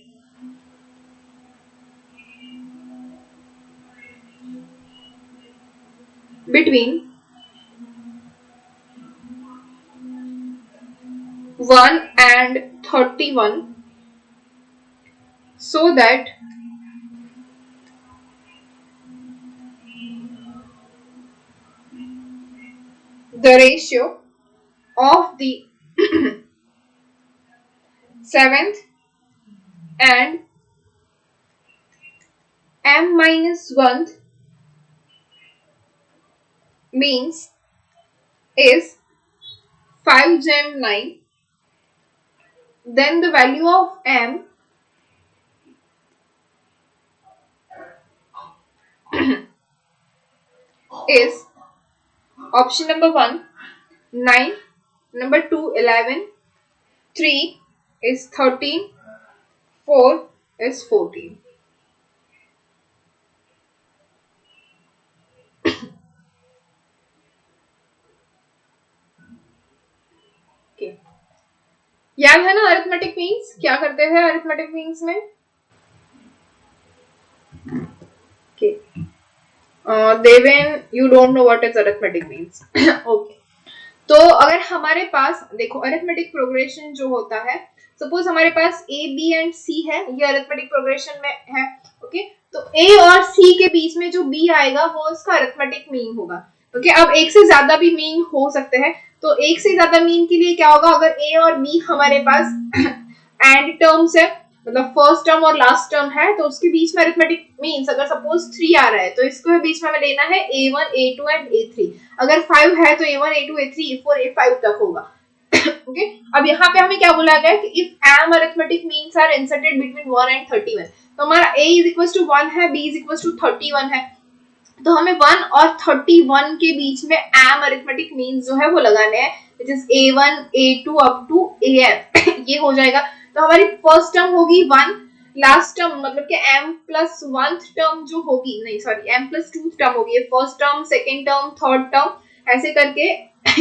between 1 and 31 so that the ratio of the 7th and m minus 1th means is 5 gem 9, then the value of m is Option number 1, 9. Number 2, 11. 3 is 13. 4 is 14. Okay. याद है ना arithmetic means क्या करते हैं arithmetic means में? Okay. Deven you don't know what is arithmetic means. Okay, तो अगर हमारे पास देखो अरिथमेटिक प्रोग्रेशन जो होता है, सपोज हमारे पास ए बी एंड सी है, ये अरिथमेटिक प्रोग्रेशन में है. ओके, तो ए और सी के बीच में जो बी आएगा वो उसका अरिथमेटिक मीन होगा. ओके, अब एक से ज्यादा भी मीन हो सकते हैं, तो एक से ज्यादा मीन के लिए क्या होगा, अगर ए और बी हमारे पास एंड टर्म्स है, मतलब फर्स्ट टर्म और लास्ट टर्म है, तो उसके बीच में अरिथमेटिक मीन्स अगर सपोज 3 आ रहा है तो इसको बीच में हमें लेना है a1 a2 एंड a3. अगर 5 है तो a1 a2 a3 a4 a5 तक होगा. ओके, अब यहाँ पे हमें क्या बोला गया कि if m arithmetic means are inserted between 1 and 31, तो हमारा a इज इक्वल टू 1 है, b इज इक्वल टू 31 है, तो हमें 1 और 31 के बीच में m अरिथमेटिक मीन्स जो है वो लगाने हैं, which is a1 a2 up to am. ये हो जाएगा. तो हमारी फर्स्ट टर्म होगी 1, लास्ट टर्म मतलब कि m प्लस 1th टर्म जो होगी, नहीं sorry m plus 2th term होगी, first term second term third term ऐसे करके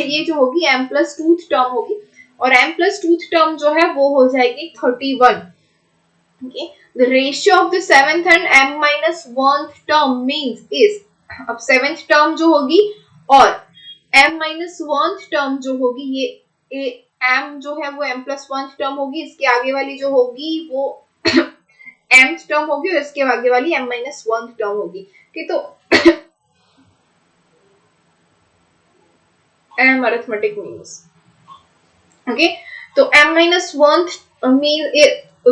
ये जो होगी m प्लस 2th टर्म होगी, और m प्लस 2th टर्म जो है वो हो जाएगी 31. Okay, the ratio of the 7th and m minus 1th term means is, अब 7th टर्म जो होगी और m माइनस 1th टर्म जो होगी, ये m जो है वो m प्लस 1th टर्म होगी, इसके आगे वाली जो होगी वो mth टर्म होगी, और इसके आगे वाली m माइनस 1th टर्म होगी. ओके, तो m अरिथमेटिक मीन्स. ओके, तो m माइनस 1th मीन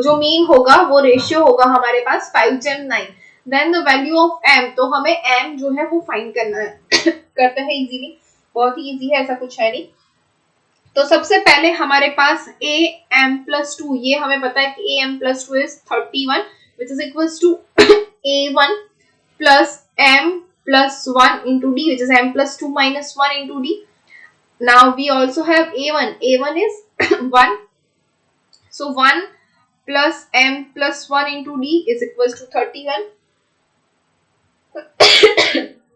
जो मीन होगा वो रेशियो होगा हमारे पास 5 जम 9. Then the value of m, तो हमें m जो है वो फाइंड करना है. करते हैं इजीली, बहुत ही इजी है, ऐसा कुछ है नहीं. तो सबसे पहले हमारे पास a m प्लस 2, ये हमें पता है कि a m plus 2 is 31, which is equals to a1 plus m plus 1 into d, which is m plus 2 minus 1 into d. Now we also have a1 is 1, so 1 plus m plus 1 into d is equals to 31.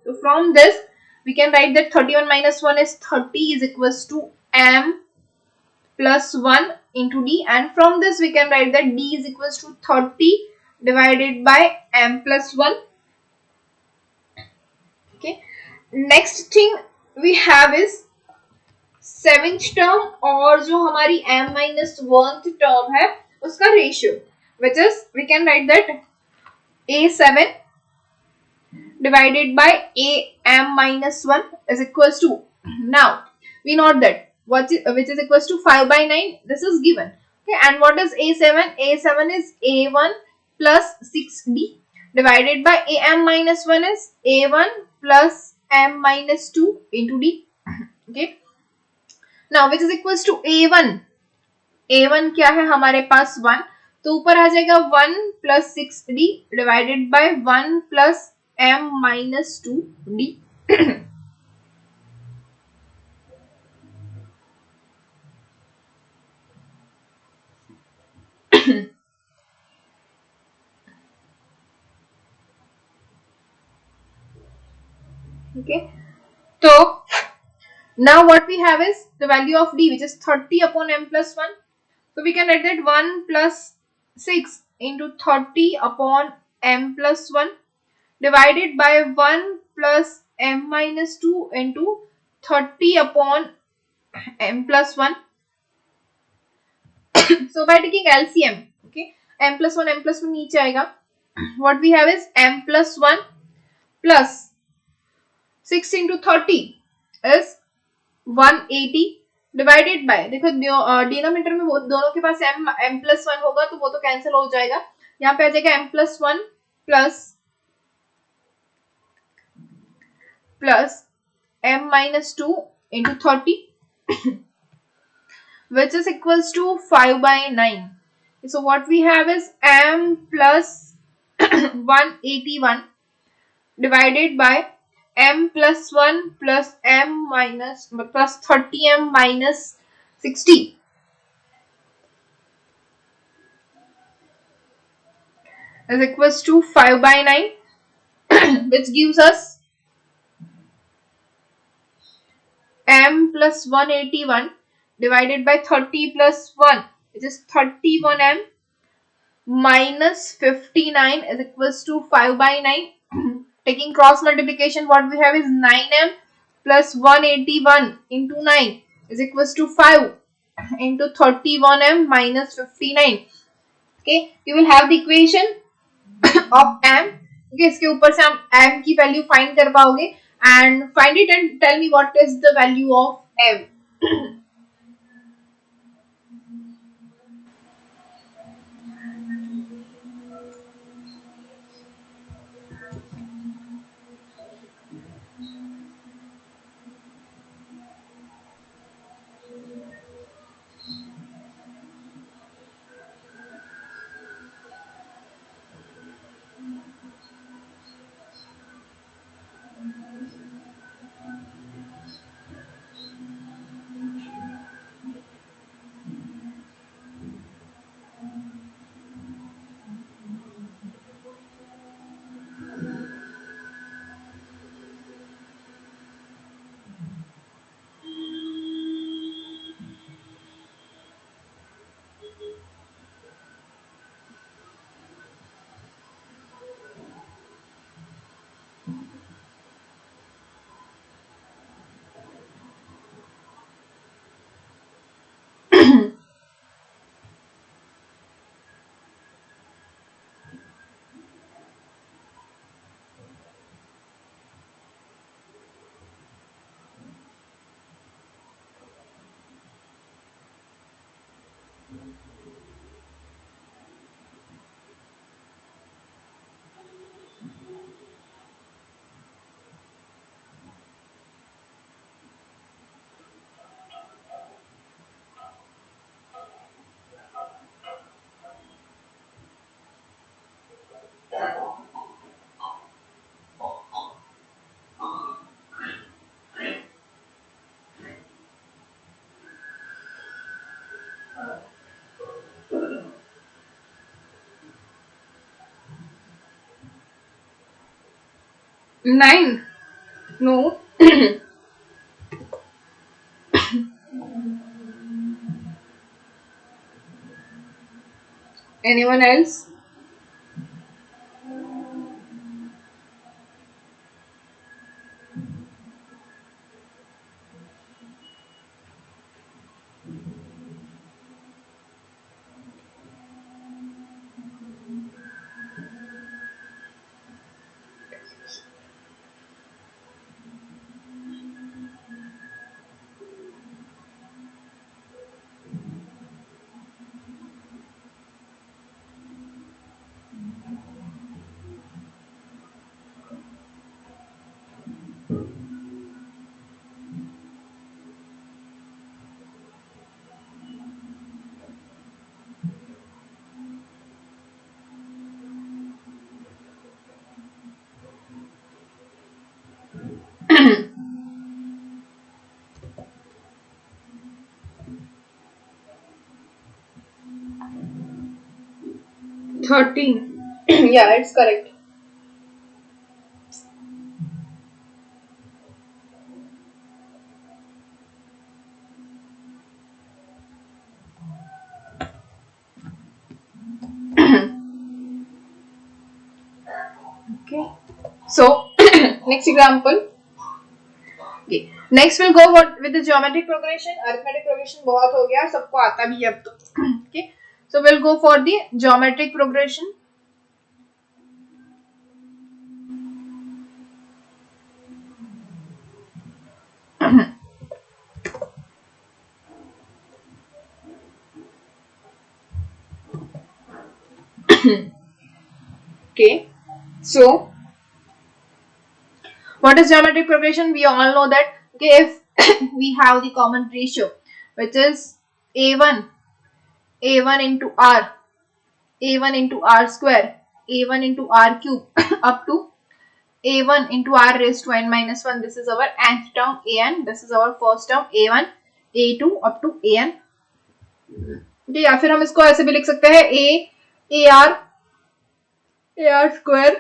So from this we can write that 31 minus 1 is 30 is equals to m plus 1 into d, and from this we can write that d is equals to 30 divided by m plus 1. Okay, next thing we have is 7th term और जो हमारी m minus 1th term है उसका ratio, which is we can write that a7 divided by am minus 1 is equals to, now we know that which is equals to 5 by 9, this is given. Okay, and what is a7? A7 is a1 plus 6d divided by am minus 1 is a1 plus m minus 2 into d. Okay, now which is equals to a1. a1 क्या है हमारे पास 1, तो ऊपर आ जाएगा 1 plus 6d divided by 1 plus m minus 2d. Okay, so now what we have is the value of d, which is 30 upon m plus 1. So we can write that 1 plus 6 into 30 upon m plus 1 divided by 1 plus m minus 2 into 30 upon m plus 1. So by taking LCM, okay, m plus 1 नीचे आएगा. What we have is m plus 1 plus 6 into 30 is 180 divided by, देखो denominator में वो दोनों के पास m plus 1 होगा तो वो तो कैंसिल हो जाएगा. यहाँ पे आ जाएगा m plus 1 plus m minus 2 into 30 which is equals to 5 by 9. So what we have is m plus 181 divided by m plus 1 plus m minus plus 30m minus 60 is equals to 5 by 9 which gives us m plus 181 divided by 30 plus 1 which is 31m minus 59 is equals to 5 by 9. Taking cross multiplication, what we have is 9m plus 181 into 9 is equals to 5 into 31m minus 59. Okay, you will have the equation of m. Okay, इसके ऊपर से हम m की value find कर पाओगे and find it and tell me what is the value of m. 9. No. Anyone else? Thirteen. Yeah, it's correct. Okay. So next example. Okay. Next we'll go with the geometric progression. Arithmetic progression बहुत हो गया, सबको आता भी है अब तो. Okay. So we'll go for the geometric progression. Okay. So what is geometric progression? We all know that. Okay, if we have the common ratio, which is a1 into r square, a1 into r cube up to a1 into r raised to n minus 1. This is our nth term an. This is our first term a1, a2 up to an. ठीक, या फिर हम इसको ऐसे भी लिख सकते हैं ar square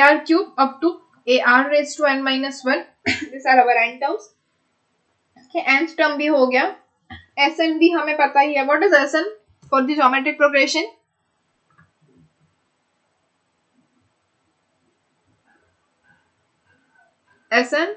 ar cube up to ar raised to n minus 1. These are our n terms. Okay, nth term भी हो गया. Sn भी हमें पता ही है. What is Sn for the geometric progression? Sn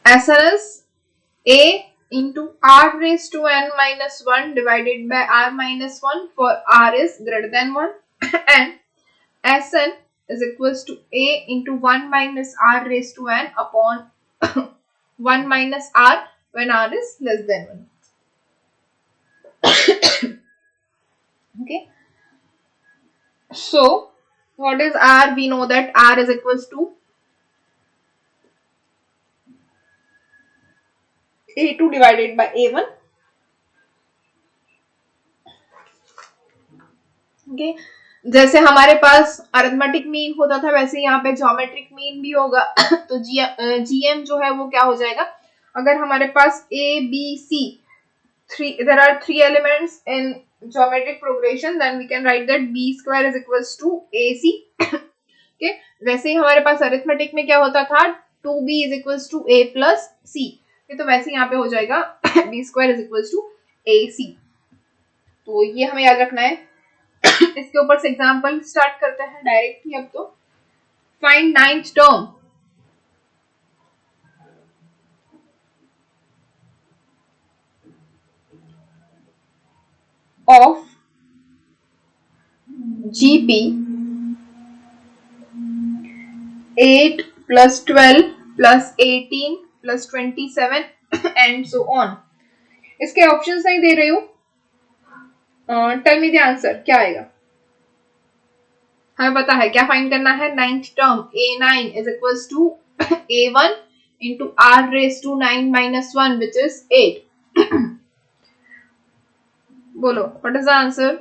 Sn is a into r raised to n minus 1 divided by r minus 1 for r is greater than 1 and Sn is equals to a into 1 minus r raised to n upon 1 minus r when r is less than 1. Okay. So, what is r? We know that r is equals to a2 divided by a1. Okay. जैसे हमारे पास arithmetic mean होता था वैसे यहाँ पे geometric mean भी होगा. तो जीएम जो है वो क्या हो जाएगा, अगर हमारे पास A B C there are three elements in geometric progression, then we can write that b square is equals to ac. Okay, वैसे ही हमारे पास अरिथमेटिक में क्या होता था 2b is equals to a plus c. तो वैसे यहाँ पे हो जाएगा b square is equals to ac. तो ये हमें याद रखना है. इसके ऊपर से एग्जांपल स्टार्ट करते हैं डायरेक्टली. अब तो find ninth term of GP 8 plus 12 plus 18 plus 27 and so on. इसके ऑप्शंस नहीं दे रही हूँ. टेल मी द आंसर, क्या आएगा? हमें पता है क्या फाइंड करना है. Ninth term a9 is equals to a1 into r raised to 9 minus 1 which is 8. बोलो, what is the answer?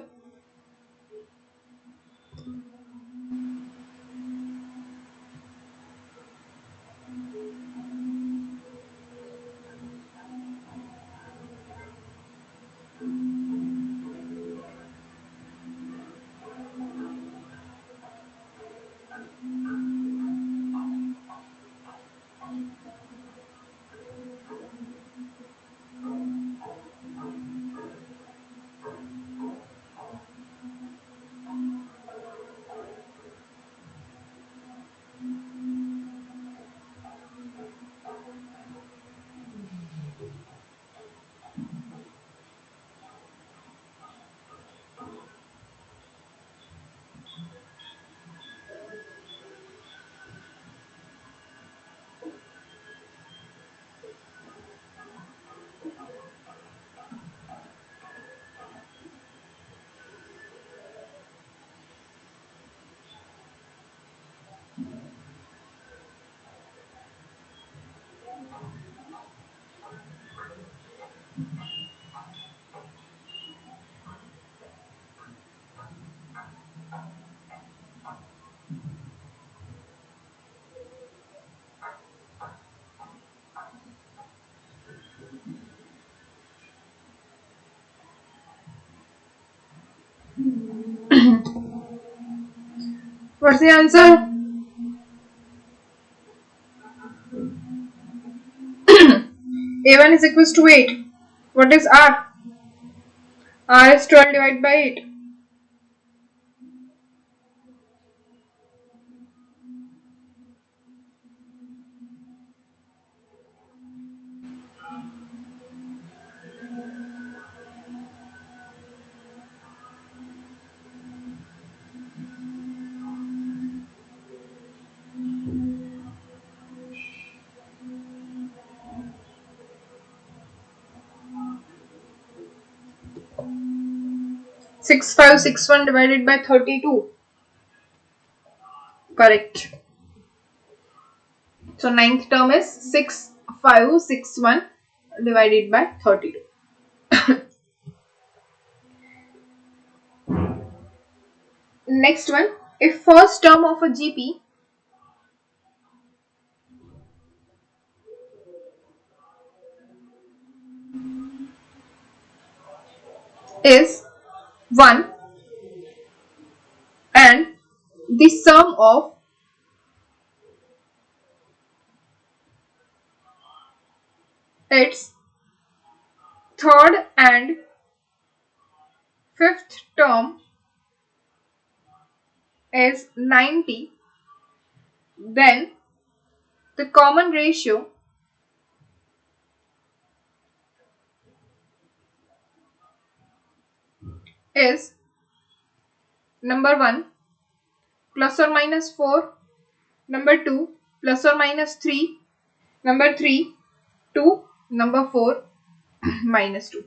What's the answer? A1 is equals to 8. What is R? R is 12 divided by 8. Six five six one divided by 32. Correct. So ninth term is 6561 divided by 32. Next one, if first term of a GP is 1 and the sum of its third and fifth term is 90, then the common ratio is number 1 plus or minus 4, number 2 plus or minus 3, number 3 2, number 4 minus 2.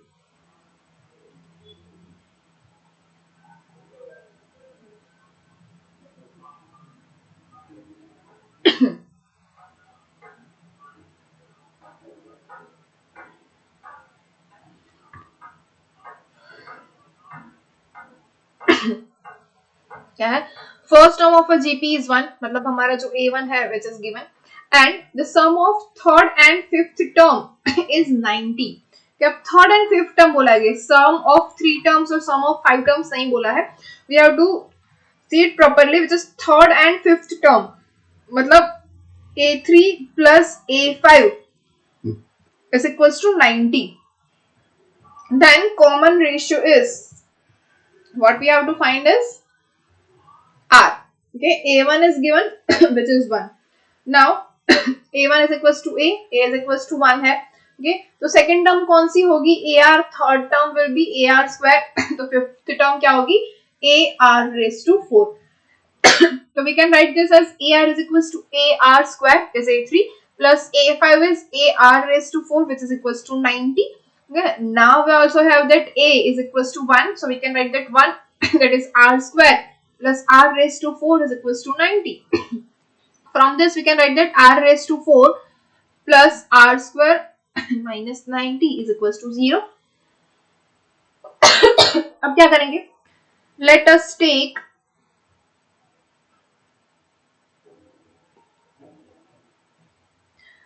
क्या है, first term of a GP is 1, मतलब हमारा जो a1 है which is given, and the sum of third and fifth term is 90. जब third and fifth term बोला गया, सम of 3 terms और सम ऑफ 5 टर्म्स नहीं बोला है, we have to see it properly which is third and fifth term, मतलब a3 plus a5 is equals to 90. Then common ratio is, what we have to find is R. Okay, A1 is given which is 1. Now A1 is equals to A is equals to 1 है. Okay, तो second term कौन सी होगी, AR, third term will be AR square, तो fifth term क्या होगी, AR raised to 4. So we can write this as AR is equals to AR square is A3 plus A5 is AR raised to 4 which is equals to 90. Okay, now we also have that A is equals to 1, so we can write that 1 that is R square plus R raised to 4 is equals to 90. From this we can write that R raised to 4 plus R square minus 90 is equals to 0. अब क्या करेंगे, let us take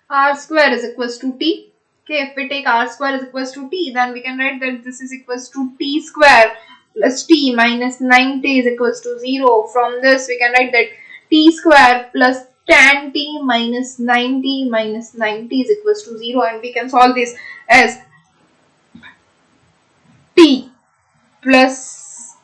R square is equals to T. Okay, if we take R square is equals to T, then we can write that this is equals to T square plus T minus 90 is equals to 0. From this we can write that T square plus tan T minus 90 is equals to 0, and we can solve this as T plus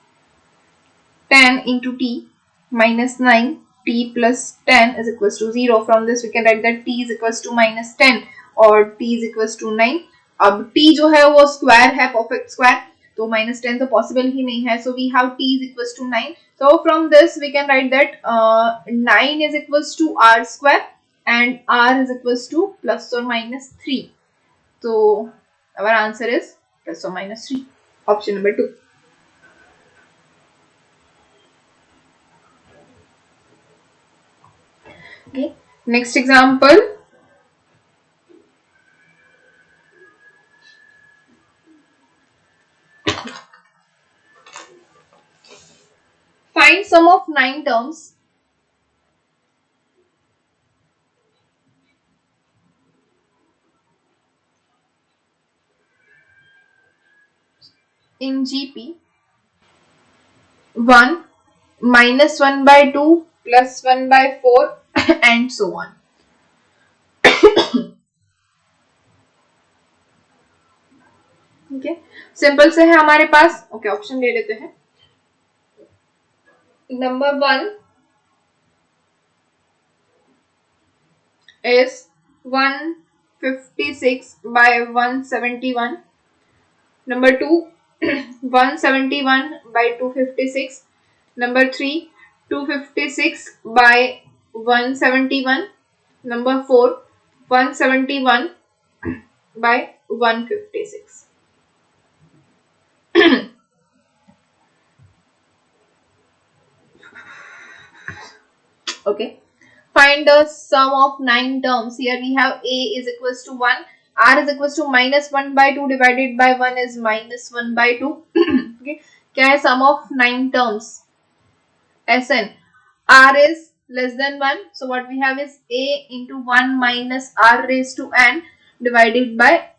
tan into T minus 9 T plus 10 is equals to 0. From this we can write that T is equals to minus 10 और T is equals to 9. अब T जो है वो square है, perfect square, तो minus 10 तो possible ही नहीं है, so we have T is equals to 9. So from this we can write that 9 is equals to R square and R is equals to plus or minus 3. So our answer is plus or minus 3, option number 2. Okay, next example. Find sum of 9 terms in GP 1, minus 1 by 2, plus 1 by 4 and so on. Okay, simple से है हमारे पास. Okay, option ले लेते हैं. Number 1 is 156 by 171. Number 2 171 by 256. Number 3 256 by 171. Number 4 171 by 156. Okay. Find the sum of 9 terms. Here we have a is equals to 1, r is equals to minus 1 by 2 divided by 1 is minus 1 by 2. Okay. क्या है sum of 9 terms? Sn. R is less than 1. So what we have is a into 1 minus r raised to n divided by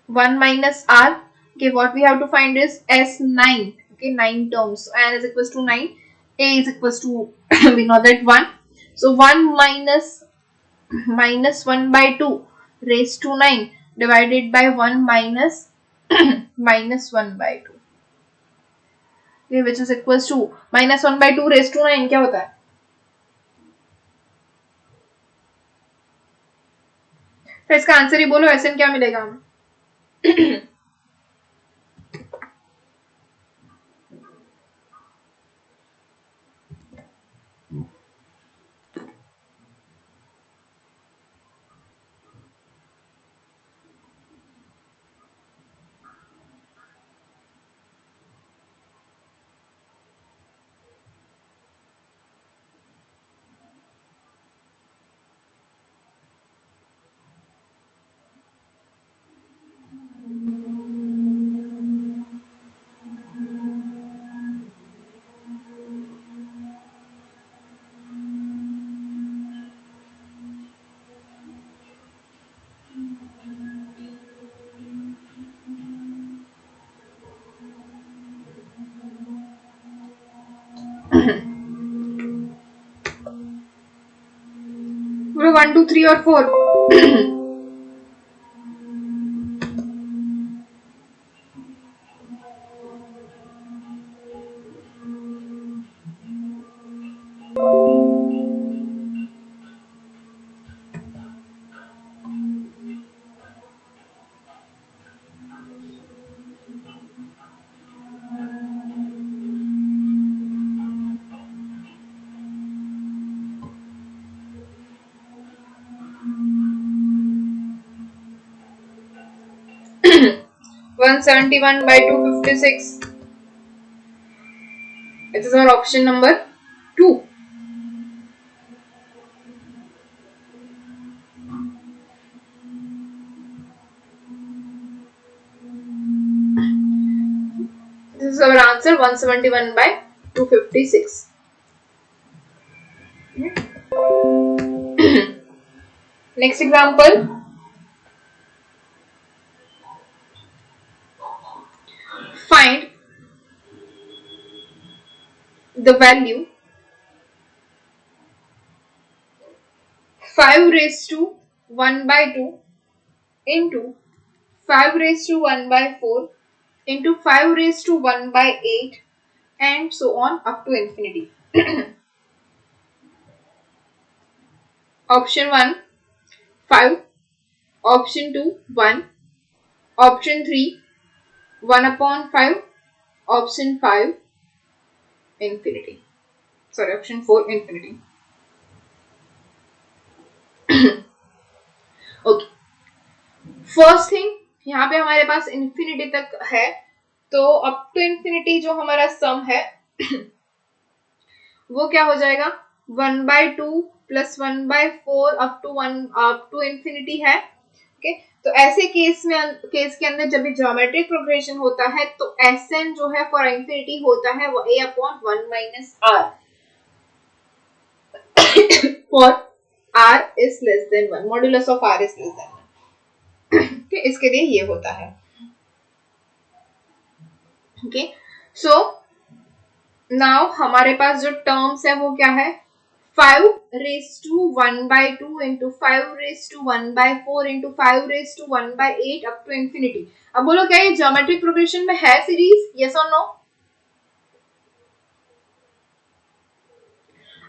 1 minus r. Okay, what we have to find is S9. Okay, 9 terms. So n is equals to 9. A is equals to we know that 1. So 1 minus 1 by 2 raised to 9 divided by 1 minus minus 1 by 2. Okay, which is equals to minus 1 by 2 raised to 9 क्या होता है? तो इसका answer ही बोलो, ऐसे क्या मिलेगा हमें? 1, 2, 3 और 4. One 71 by 256. It is our option number 2. This is our answer, 171 by 256. Next example. Find the value 5 raised to 1 by 2 into 5 raised to 1 by 4 into 5 raised to 1 by 8 and so on up to infinity. Option 1 5, option 2 1, option 3 1 upon 5, option 5 infinity. Sorry, option 4 infinity. Okay. First thing, यहाँ पे हमारे पास infinity तक है, तो up to infinity जो हमारा सम है वो क्या हो जाएगा, 1 by 2 plus 1 by 4 up to infinity है. ओके, तो ऐसे केस के अंदर जब भी ज्योमेट्रिक प्रोग्रेशन होता है तो Sn जो है फॉर इंफिनिटी होता है वो a upon 1 minus r for r is less than 1, modulus of r is less than 1. इसके लिए ये होता है. ओके, सो नाउ हमारे पास जो टर्म्स है वो क्या है, 5 raised to 1 by 2 into 5 raised to 1 by 4 into 5 raised to 1 by 8 up to infinity. अब बोलो क्या ये ज्योमेट्रिक प्रोग्रेशन में है सीरीज, यस और नो?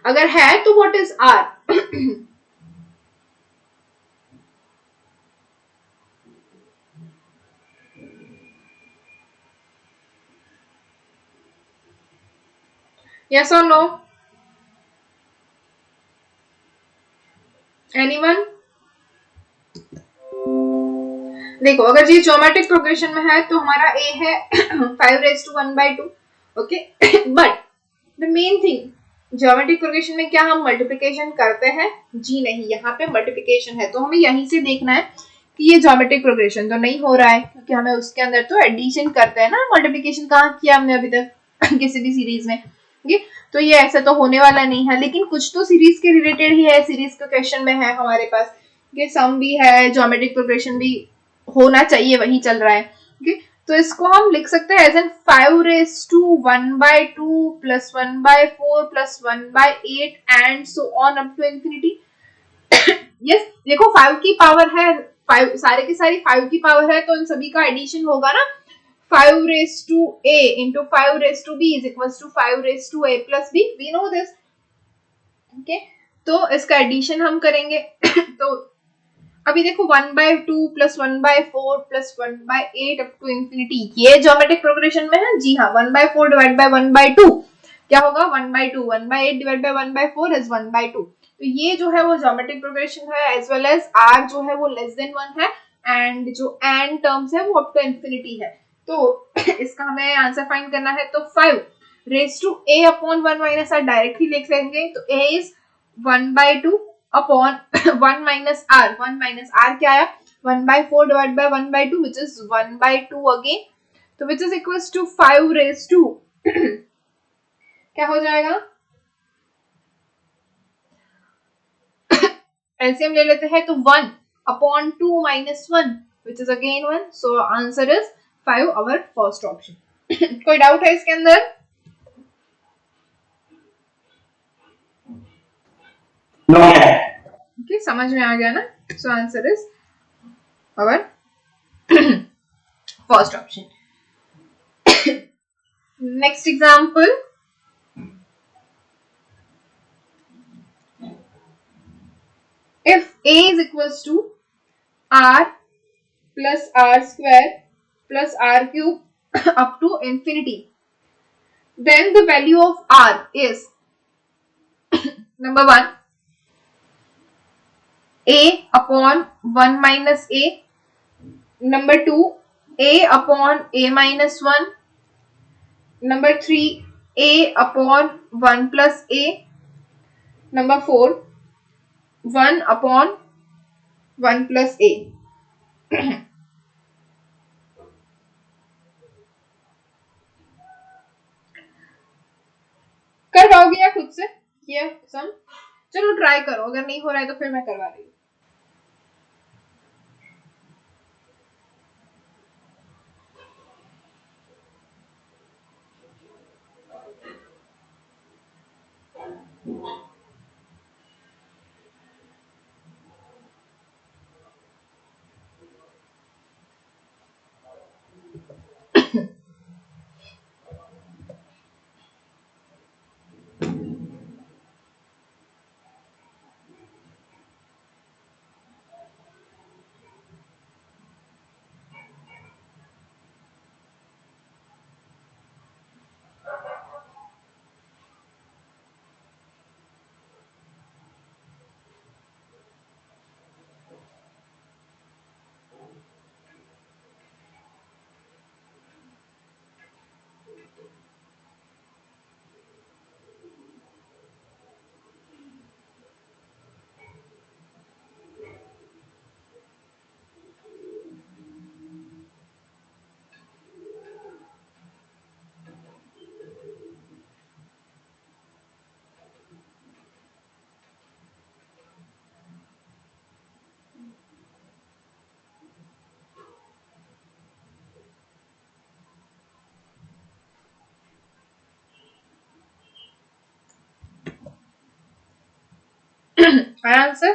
अगर है तो what is r? Yes or no? Anyone? देखो, अगर ये ज्योमेट्रिक प्रोग्रेशन में है तो हमारा a है 5 raised to 1 by 2. Okay, but the main thing geometric progression में क्या हम मल्टीप्लिकेशन करते हैं? जी नहीं, यहाँ पे मल्टीप्लिकेशन है, तो हमें यहीं से देखना है कि ये ज्योमेट्रिक प्रोग्रेशन तो नहीं हो रहा है, क्योंकि हमें उसके अंदर तो एडिशन करते हैं ना, मल्टीप्लिकेशन कहाँ किया हमने अभी तक किसी भी सीरीज में। ठीक, तो ये ऐसा तो होने वाला नहीं है, लेकिन कुछ तो सीरीज के रिलेटेड ही है, सीरीज के क्वेश्चन में है हमारे पास, ये सम भी है, ज्योमेट्रिक प्रोग्रेशन भी होना चाहिए, वही चल रहा है। ठीक, तो इसको हम लिख सकते हैं as an 5^1/2 plus 1/4 plus 1/8 and so on up to infinity. Yes, देखो 5 की पावर है, 5 सारे के सारी 5 की पावर है, तो इन सभी का एडिशन होगा ना, 5^a into 5^b is equals to 5^a plus b, we know this। Okay, तो इसका एडिशन हम करेंगे तो अभी देखो 1/2 plus 1/4 plus 1/8 up to infinity, ये ज्योमेट्रिक प्रोग्रेशन में है। जी हाँ, 1/4 डिवाइड बाय 1/2 क्या होगा? 1/2, 1/8 डिवाइड बाय 1/4 इज 1/2। तो ये जो है वो ज्योमेट्रिक प्रोग्रेशन है, एज वेल एज r जो है वो लेस देन 1 है, एंड जो एंड टर्म्स है वो अप टू इंफिनिटी है। तो इसका हमें आंसर फाइंड करना है, तो 5^a upon 1 minus r directly लिख लेंगे, तो a is 1/2 upon 1 minus r, 1 minus r क्या आया? 1/4 divide by 1/2 which is 1/2 again, तो which is equals to 5 क्या हो जाएगा? एलसीएम ले लेते हैं, तो 1 upon 2 minus 1 which is again 1, so answer is 5, our first option। कोई डाउट है इसके अंदर? नो है। ओके, समझ में आ गया ना? So answer is our first option। Next example, if a is equals to r plus r square plus r cube up to infinity, then the value of r is number 1 a upon 1 minus a, number 2 a upon a minus 1, number 3 a upon 1 plus a, number 4 1 upon 1 plus a। कर पाओगे या खुद से किया सम? चलो try करो, अगर नहीं हो रहा है तो फिर मैं करवा रही हूँ। आंसर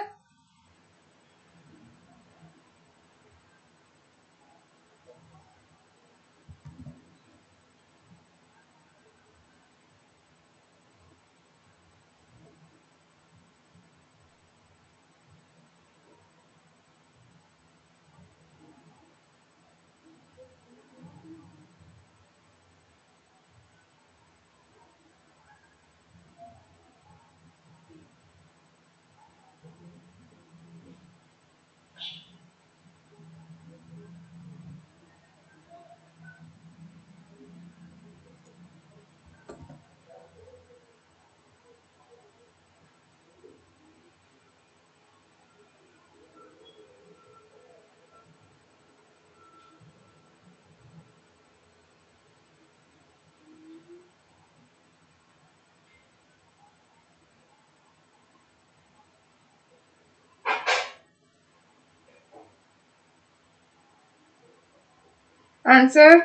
आंसर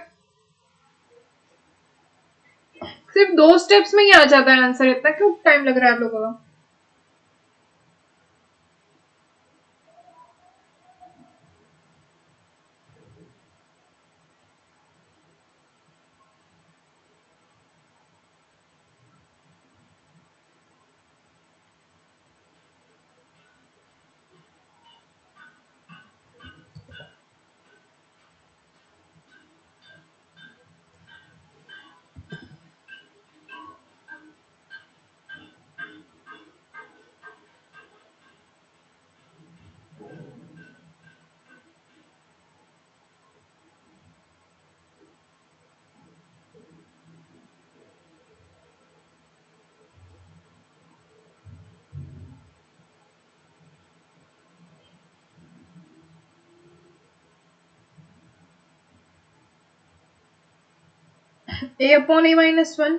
सिर्फ 2 स्टेप्स में ही आ जाता है आंसर, इतना क्यों टाइम लग रहा है आप लोगों का? a अपॉन a माइनस 1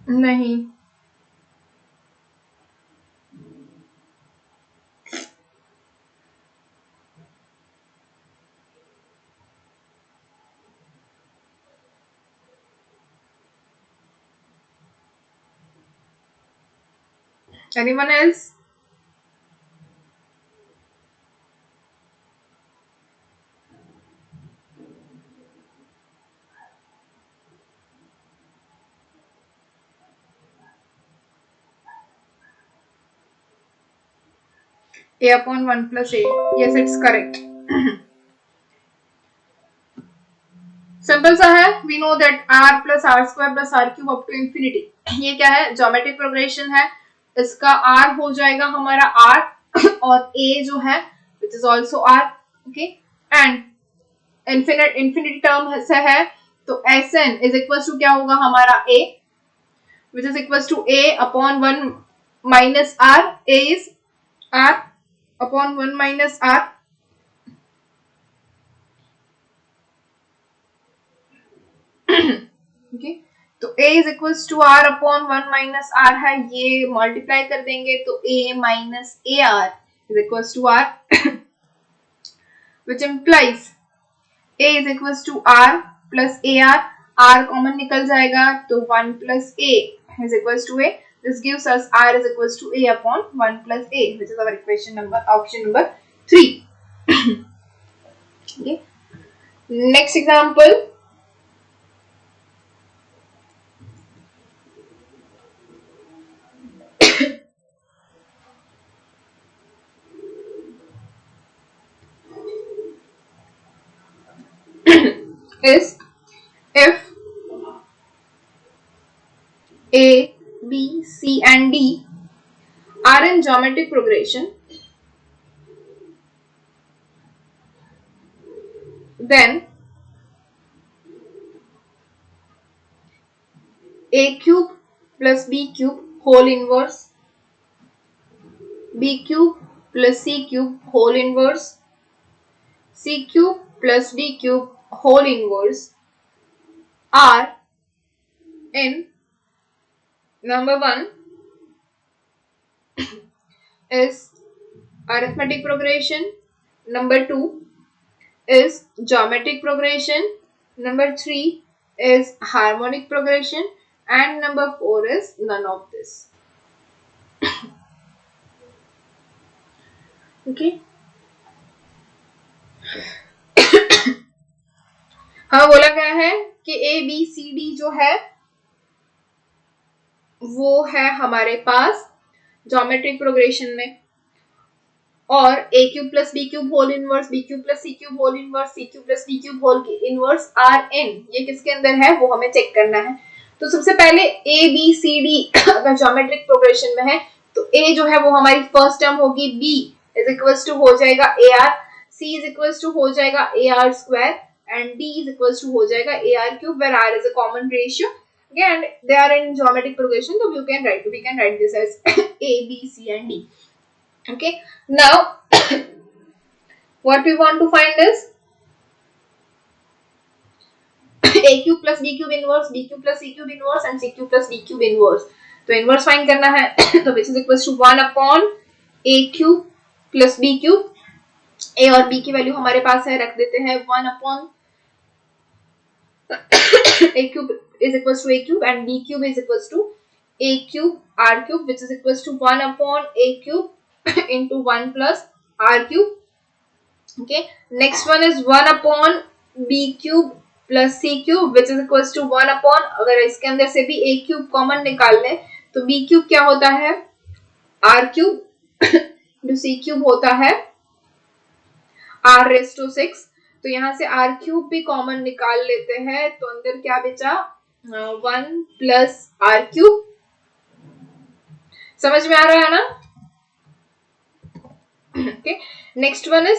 नहीं, anyone else? a upon 1 plus a, yes it's correct. Simple सा है, we know that r plus r square plus r cube up to infinity, ये क्या है, ज्योमेट्रिक प्रोग्रेशन है, इसका r हो जाएगा हमारा r और a जो है which is also r, okay, and infinity term से है तो Sn इज इक्वल टू क्या होगा हमारा a which is equal to a upon 1 minus r, a is r upon 1 minus r, okay, तो a is equals to r upon 1 minus r है, ये multiply कर देंगे तो a minus a r is equals to r which implies a is equals to r plus a r, r common निकल जाएगा तो 1 plus a is equals to a, this gives us r is equals to a upon 1 plus a, which is our equation number, option number 3. Okay, next example. Is if a, b, c and d are in geometric progression, then a cube plus b cube whole inverse, b cube plus c cube whole inverse, c cube plus d cube whole inverse are in number 1 is arithmetic progression, number 2 is geometric progression, number 3 is harmonic progression, and number 4 is none of this. Okay. हाँ, बोला गया है कि A B c D जो है वो है हमारे पास ज्योमेट्रिक प्रोग्रेशन में, और A cube plus B cube whole inverse, B cube plus C cube whole inverse, C cube plus D cube whole inverse are in, ये किसके अंदर है वो हमें चेक करना है। तो सबसे पहले ए बी सी डी अगर ज्योमेट्रिक प्रोग्रेशन में है तो ए जो है वो हमारी फर्स्ट टर्म होगी, बी इज इक्वल्स टू हो जाएगा a r, c is equals to हो जाएगा a r square, and d is equals to हो जाएगा ar cube where r is a common ratio, okay, and they are in geometric progression, so we can write this as a b c and d. Okay, now what we want to find is a cube plus b cube inverse, b cube plus c cube inverse and c cube plus d cube inverse. तो inverse find करना है तो which is equals to 1 upon a cube plus b cube, a और b की value हमारे पास है, रख देते हैं 1 upon a cube is equals to a cube and b cube is equals to a cube r cube, which is equals to 1 upon a cube into 1 plus r cube. Okay, next one is 1 upon b cube plus c cube, which is equals to 1 upon, अगर इसके अंदर से भी a cube common निकाल लें तो b cube क्या होता है r cube into c cube होता है r raised to 6. तो यहाँ से r cube भी कॉमन निकाल लेते हैं तो अंदर क्या बचा 1 प्लस r cube. समझ में आ रहा है ना? Okay, next one is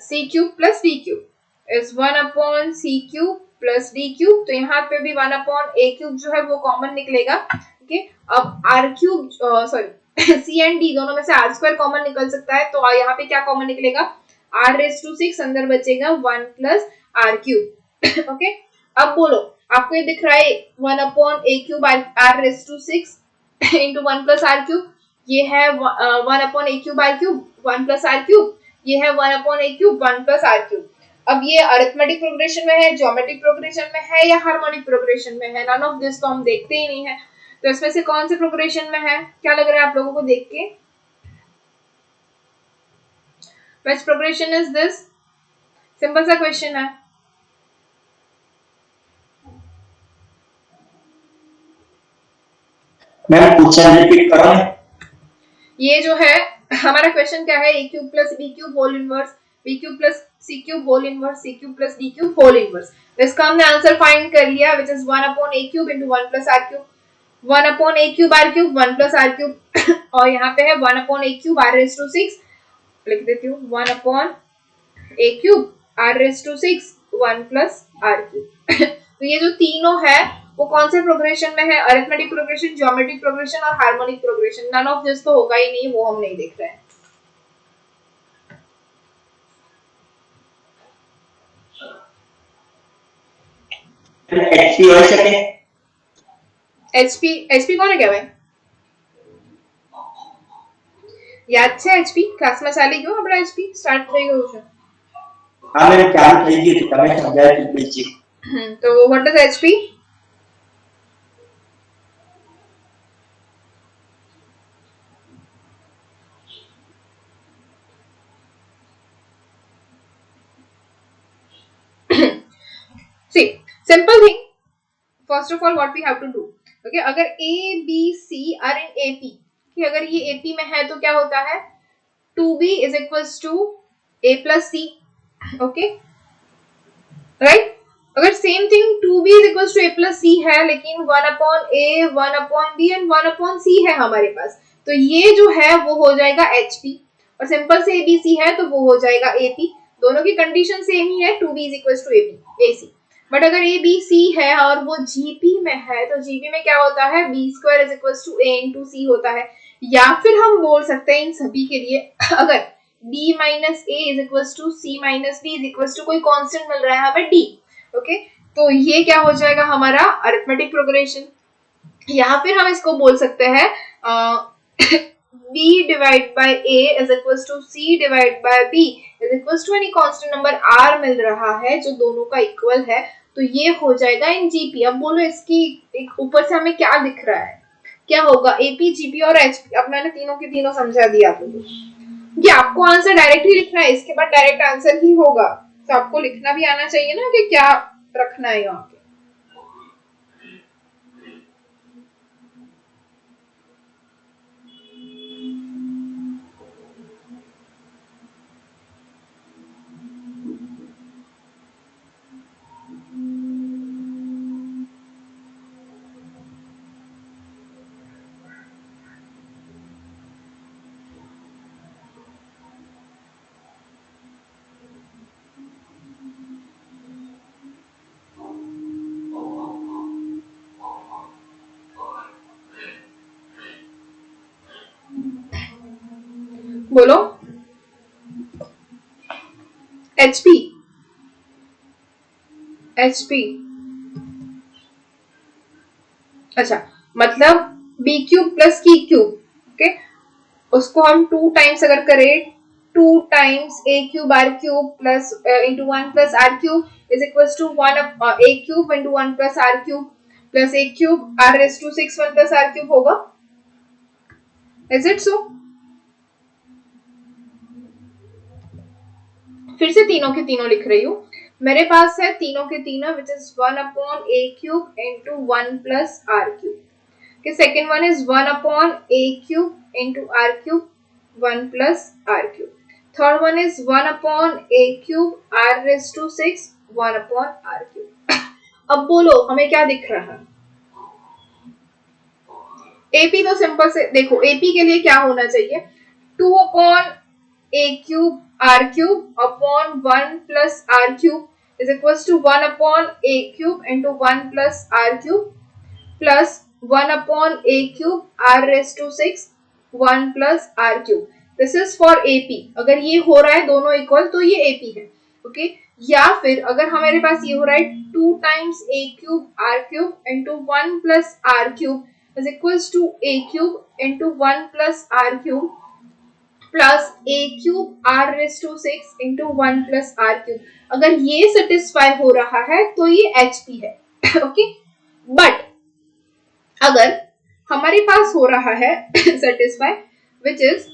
c cube plus d cube is 1 upon c cube plus d cube. तो यहाँ पे भी 1 upon a cube जो है वो कॉमन निकलेगा. Okay, अब r cube sorry c and d दोनों में से r स्क्वायर कॉमन निकल सकता है तो यहाँ पे क्या कॉमन निकलेगा r raised to 6, अंदर बचेगा 1 plus r cube. Okay, अब बोलो आपको ये दिख रहा है 1 upon a cube r raised to 6 into 1 plus r cube. ये है 1 upon a cube r cube 1 plus r cube. ये है 1 upon a cube 1 plus r cube. अब ये अरिथमेटिक प्रोग्रेशन में है, ज्योमेट्रिक प्रोग्रेशन में है या हार्मोनिक प्रोग्रेशन में है? नन ऑफ दिस तो हम देखते ही नहीं है. तो इसमें से कौन से प्रोग्रेशन में है? क्या लग रहा है आप लोगों को देख के? Which progression is this? Simple सा क्वेश्चन है. मैम क्वेश्चन रिपीट करो. ये जो है हमारा क्वेश्चन क्या है, a cube plus b cube whole inverse b cube plus c cube whole inverse c cube plus d cube whole inverse. इसका हमने आंसर फाइंड कर लिया which is 1 upon a cube into 1 plus r cube 1 upon a cube r cube 1 plus r cube और यहाँ पे है 1 upon a cube r raised to 6. लिख देती हूँ 1 upon a cube r raised to 6 1 plus r cube. तो ये जो तीनों है वो कौन से प्रोग्रेशन में है? अरिथमेटिक प्रोग्रेशन, ज्योमेट्रिक प्रोग्रेशन और harmonic progression. None of this तो होगा ही नहीं, वो हम नहीं देख रहे हैं. एचपी हो सके. एचपी कौन है क्या भाई? याद છે એચપી ક્લાસમાં ચાલી ગયો આપણો એચપી સ્ટાર્ટ થઈ ગયું છે. હા મેમ ચાલુ થઈ ગયું છે, તમે સમજાવી દીધી. તો what is HP? See, simple thing. First of all, what we have to do? Okay, अगर A, B, C are in AP, कि अगर ये AP में है तो क्या होता है 2B is equals to A plus C. Okay, right? अगर same thing 2B is equals to A plus C है लेकिन 1 upon A, 1 upon B and 1 upon C है हमारे पास, तो ये जो है वो हो जाएगा HP. और सिंपल से ABC है तो वो हो जाएगा AP. दोनों की कंडीशन सेम ही है, 2B is equals to AC. But अगर ABC है और वो GP में है तो GP में क्या होता है B square is equals to A into C होता है. या फिर हम बोल सकते हैं इन सभी के लिए अगर B minus A is equals to C minus B is equals to कोई कांस्टेंट मिल रहा है हमें D. ओके, तो ये क्या हो जाएगा हमारा अरिथमेटिक प्रोग्रेशन. या फिर हम इसको बोल सकते हैं B divided by A is equals to C divided by B is equals to any constant number R मिल रहा है जो दोनों का इक्वल है, तो ये हो जाएगा इन GP. अब बोलो इसकी एक ऊपर से हमें क्या दिख रहा है, क्या होगा AP, GP और HP. अब मैंने तीनों के तीनों समझा दिया आपको कि आपको आंसर डायरेक्ट ही लिखना है, इसके बाद डायरेक्ट आंसर ही होगा. तो आपको लिखना भी आना चाहिए ना कि क्या रखना है यहाँ पे. बोलो HP अच्छा, मतलब B क्यूब प्लस की क्यूब. ओके, उसको हम 2 टाइम्स अगर करें 2 times a cube r cube plus into 1 plus r cube is equals to 1 a cube into 1 plus r cube plus a cube r raised to 6 1 plus r cube होगा. Is it so? फिर से तीनों के तीनों लिख रही हूँ. मेरे पास है तीनों के तीनों which is 1 upon a cube into 1 plus r cube. Okay, second one is 1 upon a cube into r cube 1 plus r cube. Third one is 1 upon a cube r raised to 6 1 upon r cube. अब बोलो हमें क्या दिख रहा है? AP तो simple से देखो, AP के लिए क्या होना चाहिए? 2 upon a cube r cube upon 1 plus r cube is equals to 1 upon a cube into 1 plus r cube plus 1 upon a cube r raised to 6 1 plus r cube. This is for AP. अगर ये हो रहा है दोनों equal तो ये AP है. Okay, या फिर अगर हमारे पास ये हो रहा है 2 times a cube r cube into 1 plus r cube is equals to a cube into 1 plus r cube plus a cube r raised to 6 into 1 plus r cube. अगर ये सेटिस्फाई हो रहा है तो ये HP है. ओके, बट अगर हमारे पास हो रहा है satisfy which is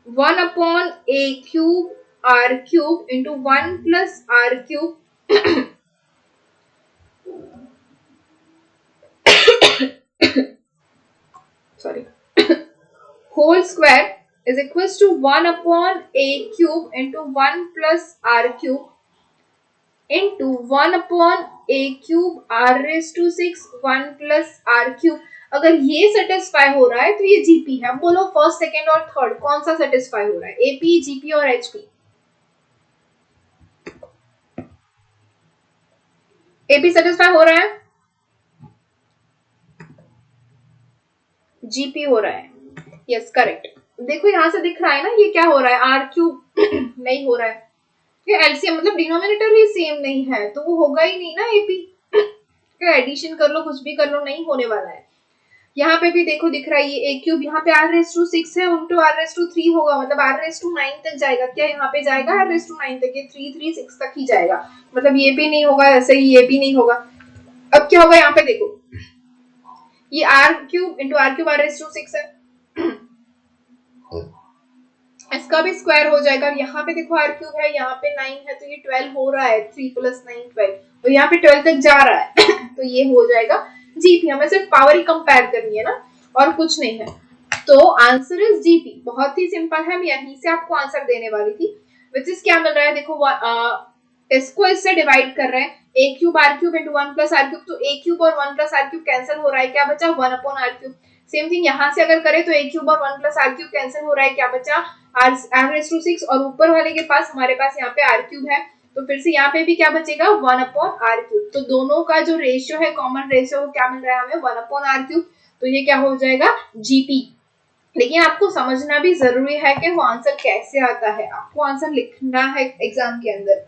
1 upon a cube r cube into 1 plus r cube sorry whole square is equals to 1 upon a cube into 1 plus r cube into 1 upon a cube r raised to 6 1 plus r cube. अगर ये satisfy हो रहा है तो ये GP है. बोलो first second और थर्ड कौन सा सेटिस्फाई हो रहा है? एपी, जीपी और एचपी? एपी सेटिस्फाई हो रहा है, जीपी हो रहा है. Yes correct. देखो यहां से दिख रहा है ना ये क्या हो रहा है? आर क्यूब नहीं हो रहा है. ये एलसीएम मतलब डिनोमिनेटर भी सेम नहीं है तो वो होगा ही नहीं ना एपी. एडिशन कर लो कुछ भी कर लो नहीं होने वाला है. यहाँ पे भी देखो दिख रहा है ये a क्यूब, यहाँ पे r रेस टू 6 है उनको r रेस टू 3 होगा मतलब r रेस टू 9 तक जाएगा. क्या यहाँ पे जाएगा r रेस टू 9 तक? ये 3 3 6 तक ही जाएगा. मतलब ये भी नहीं होगा, ऐसे ही ये भी नहीं होगा. अब क्या होगा? यहाँ पे देखो ये r cube into r cube r raise to 6 है, इसका भी स्क्वायर हो जाएगा. यहाँ पे देखो r क्यूब है, यहाँ पे 9 है तो ये 12 हो रहा है. 3 प्लस 9 12 और यहाँ पे 12 तक जा रहा है तो ये हो जाएगा जीपी. हमें सिर्फ पावर ही कंपेयर करनी है ना और कुछ नहीं है. तो आंसर इज जीपी. बहुत ही सिंपल है, मैं यहीं से आपको आंसर देने वाली थी. विच इज क्या मिल रहा है? देखो इसको इससे डिवाइड कर रहे हैं. a cube r cube into 1 plus r cube, तो a क्यूब और 1 plus r क्यूब कैंसिल हो रहा है. क्या बचा? 1 upon r cube. Same thing यहाँ से अगर करें तो a क्यूब और 1 plus r क्यूब कैंसिल हो रहा है. क्या बचा? r raised to 6 और ऊपर वाले के पास हमारे पास यहाँ पे r क्यूब है तो फिर से यहाँ पे भी क्या बचेगा? 1 upon r क्यूब. तो दोनों का जो रेशियो है कॉमन रेशियो वो क्या मिल रहा है हमें? 1 upon r क्यूब. तो ये क्या हो जाएगा? जीपी. लेकिन आपको समझना भी जरूरी है कि वो आंसर कैसे आता है. आपको आंसर लिखना है एग्जाम के अंदर.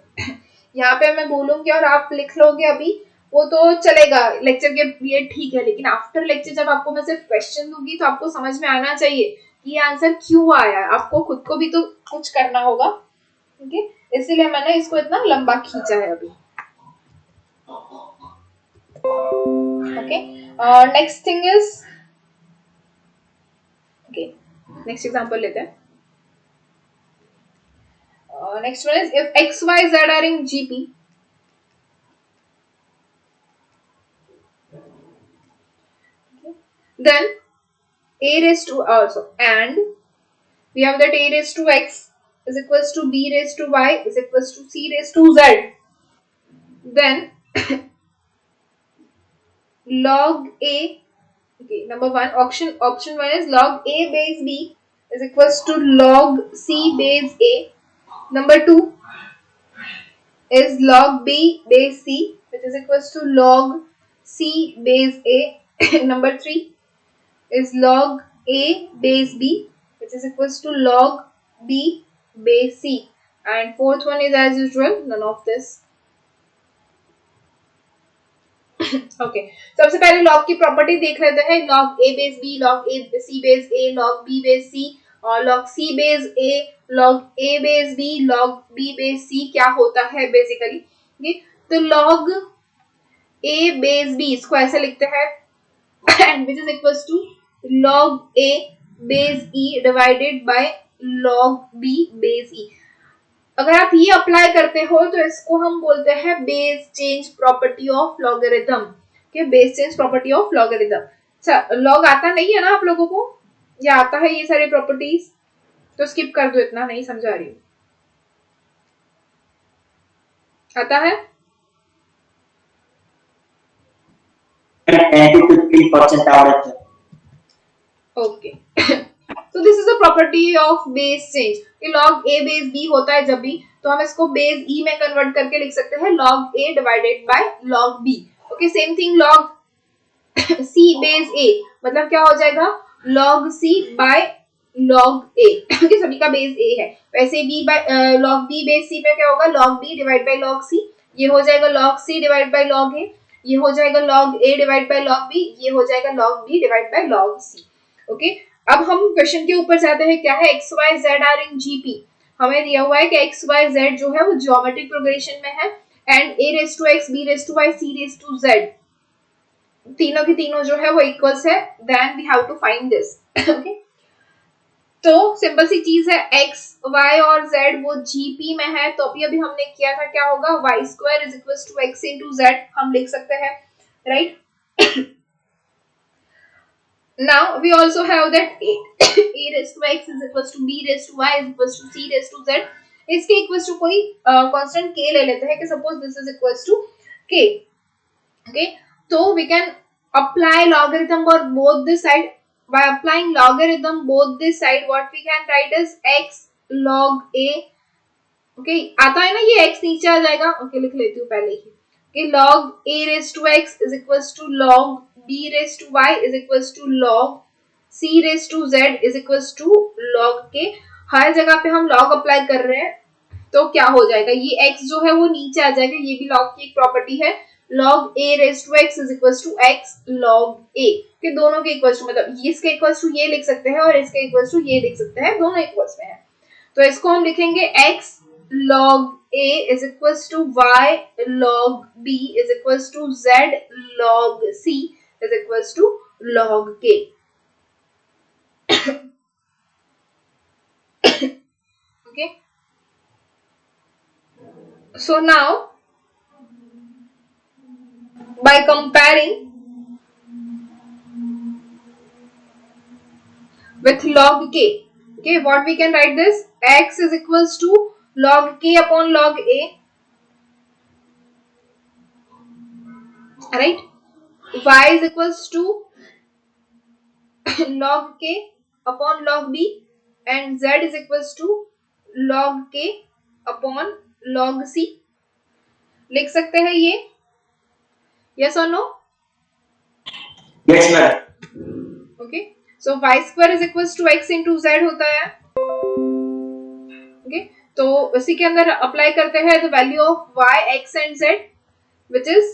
यहाँ पे मैं बोलूंगी और आप लिख लोगे अभी वो तो चलेगा लेक्चर के लिए, ठीक है. लेकिन आफ्टर लेक्चर जब आपको मैं सिर्फ क्वेश्चन दूंगी तो आपको समझ में आना चाहिए कि ये आंसर क्यों आया. आपको खुद को भी तो कुछ करना होगा. ठीक है, इसीलिए मैंने इसको इतना लंबा खींचा है अभी. Okay, next thing is okay next example लेते हैं. Next one is if x y z are in GP then a raised to also and we have that a raised to x is equals to b raised to y is equals to c raised to z. Then log a, okay, number one option one is log a base b is equals to log c base a. Number two is log b base c which is equals to log c base a. Number three is log a base b which is equals to log b base c. And fourth one is as usual none of this. Okay, सबसे पहले log की property देख लेते हैं. Log a base b, log a c base a, log b base c और log c base a, log a base b, log b base c क्या होता है बेसिकली। तो log a बेस b इसको ऐसे लिखते हैं and which is equals to log a base e divided by log b base e। अगर आप ये अप्लाई करते हो तो इसको हम बोलते हैं base change property of logarithm. Base change property of logarithm. Log आता नहीं है ना आप लोगों को, या आता है ये सारे प्रॉपर्टीज, तो स्किप कर दो, इतना नहीं समझा रही हूँ। आता है 10 to 15% आवड़ता है। Okay so this is the property of base change। कि log a base b होता है जब भी, तो हम इसको base e में कन्वर्ट करके लिख सकते हैं log a divided by log b। Okay same thing log c base a मतलब क्या हो जाएगा log c by log a क्योंकि सभी का बेस a है। वैसे b by log b base c पे क्या होगा log b divide by log c, ये हो जाएगा log c divide by log a, ये हो जाएगा log a divide by log b, ये हो जाएगा log b divide by log c। Okay अब हम क्वेश्चन के ऊपर जाते हैं। क्या है x y z are in GP. हमें दिया हुआ है कि x y z जो है वो ज्योमेट्रिक प्रोग्रेशन में है and a raise to x, b raise to y, c raise to z तीनों की तीनों जो है वो इक्वल्स है, then we have to find this. Okay तो सिंपल सी चीज है, x y और z वो जीपी में है, तो अभी हमने किया था क्या होगा y square is equals to x into z हम लिख सकते हैं, right. Now we also have that a raised to x is equals to b raised to y is equals to c raised to z। इसके equals to कोई constant k ले लेते हैं कि suppose this is equals to k। Okay तो we can apply logarithm for both this side। By applying logarithm both this side what we can write is x log a। Okay आता है ना ये x नीचे आ जाएगा। Okay लिख लेती हूँ पहले ही कि log a raised to x is equals to log b raised to y is equals to log c raised to z is equals to log k। हर जगह पे हम log अप्लाई कर रहे हैं तो क्या हो जाएगा, ये x जो है वो नीचे आ जाएगा, ये भी log की एक प्रॉपर्टी है। log a raised to x is equals to x log a कि दोनों के इक्वल्स टू मतलब इसके इक्वल्स टू ये लिख सकते हैं और इसके इक्वल्स टू ये लिख सकते हैं, दोनों इक्वल्स में है। तो इसको हम लिखेंगे x log a is equals to y log b is equals to z log c is equals to log k। Okay so now by comparing with log k, okay what we can write this, x is equals to log k upon log a, right, y is equals to log k upon log b and z is equals to log k upon log c। लिख सकते हैं ये, yes or no? Yes ma'am। okay so y square is equals to x into z होता है। okay तो उसी के अंदर अप्लाई करते हैं the value of y x and z which is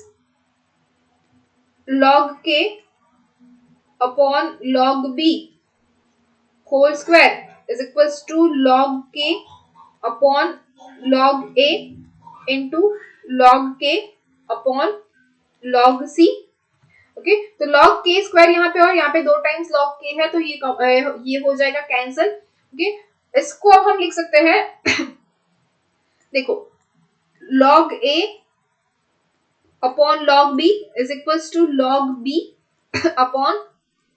log k upon log b whole square is equals to log k upon log a into log k upon log c। Okay तो log k square यहाँ पे और यहाँ पे 2 times log k है तो ये हो जाएगा कैंसल। ओके इसको अब हम लिख सकते हैं देखो log a upon log b is equals to log b upon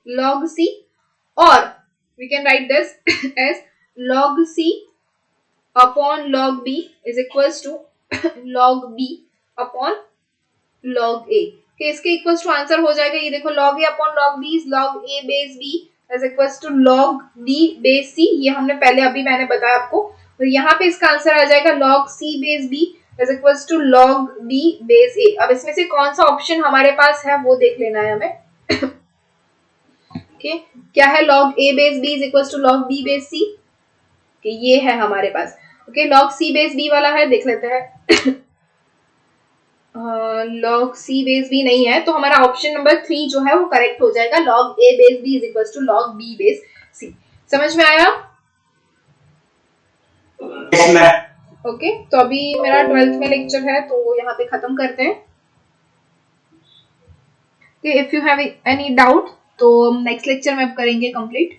log c, or we can write this as log c upon log b is equals to log b upon log a। कि इसके equals to answer हो जाएगा, ये देखो log a upon log b is log a base b is equals to log b base c। ये हमने पहले अभी मैंने बताया आपको, तो यहाँ पे इसका आंसर आ जाएगा log c base b is equals to log b base a। अब इसमें से कौन सा ऑप्शन हमारे पास है वो देख लेना है हमें। okay, क्या है log a base b is equals to log b base c, okay, ये है हमारे पास। okay, log c base b वाला है, देख लेते हैं। log c base b नहीं है तो हमारा ऑप्शन नंबर 3 जो है वो करेक्ट हो जाएगा, log a base b is equals to log b base c। समझ में आया? Yes ma'am. ओके, तो अभी मेरा 12th में लेक्चर है तो यहाँ पे खत्म करते हैं। If you have any doubt तो नेक्स्ट लेक्चर में अब करेंगे कंप्लीट।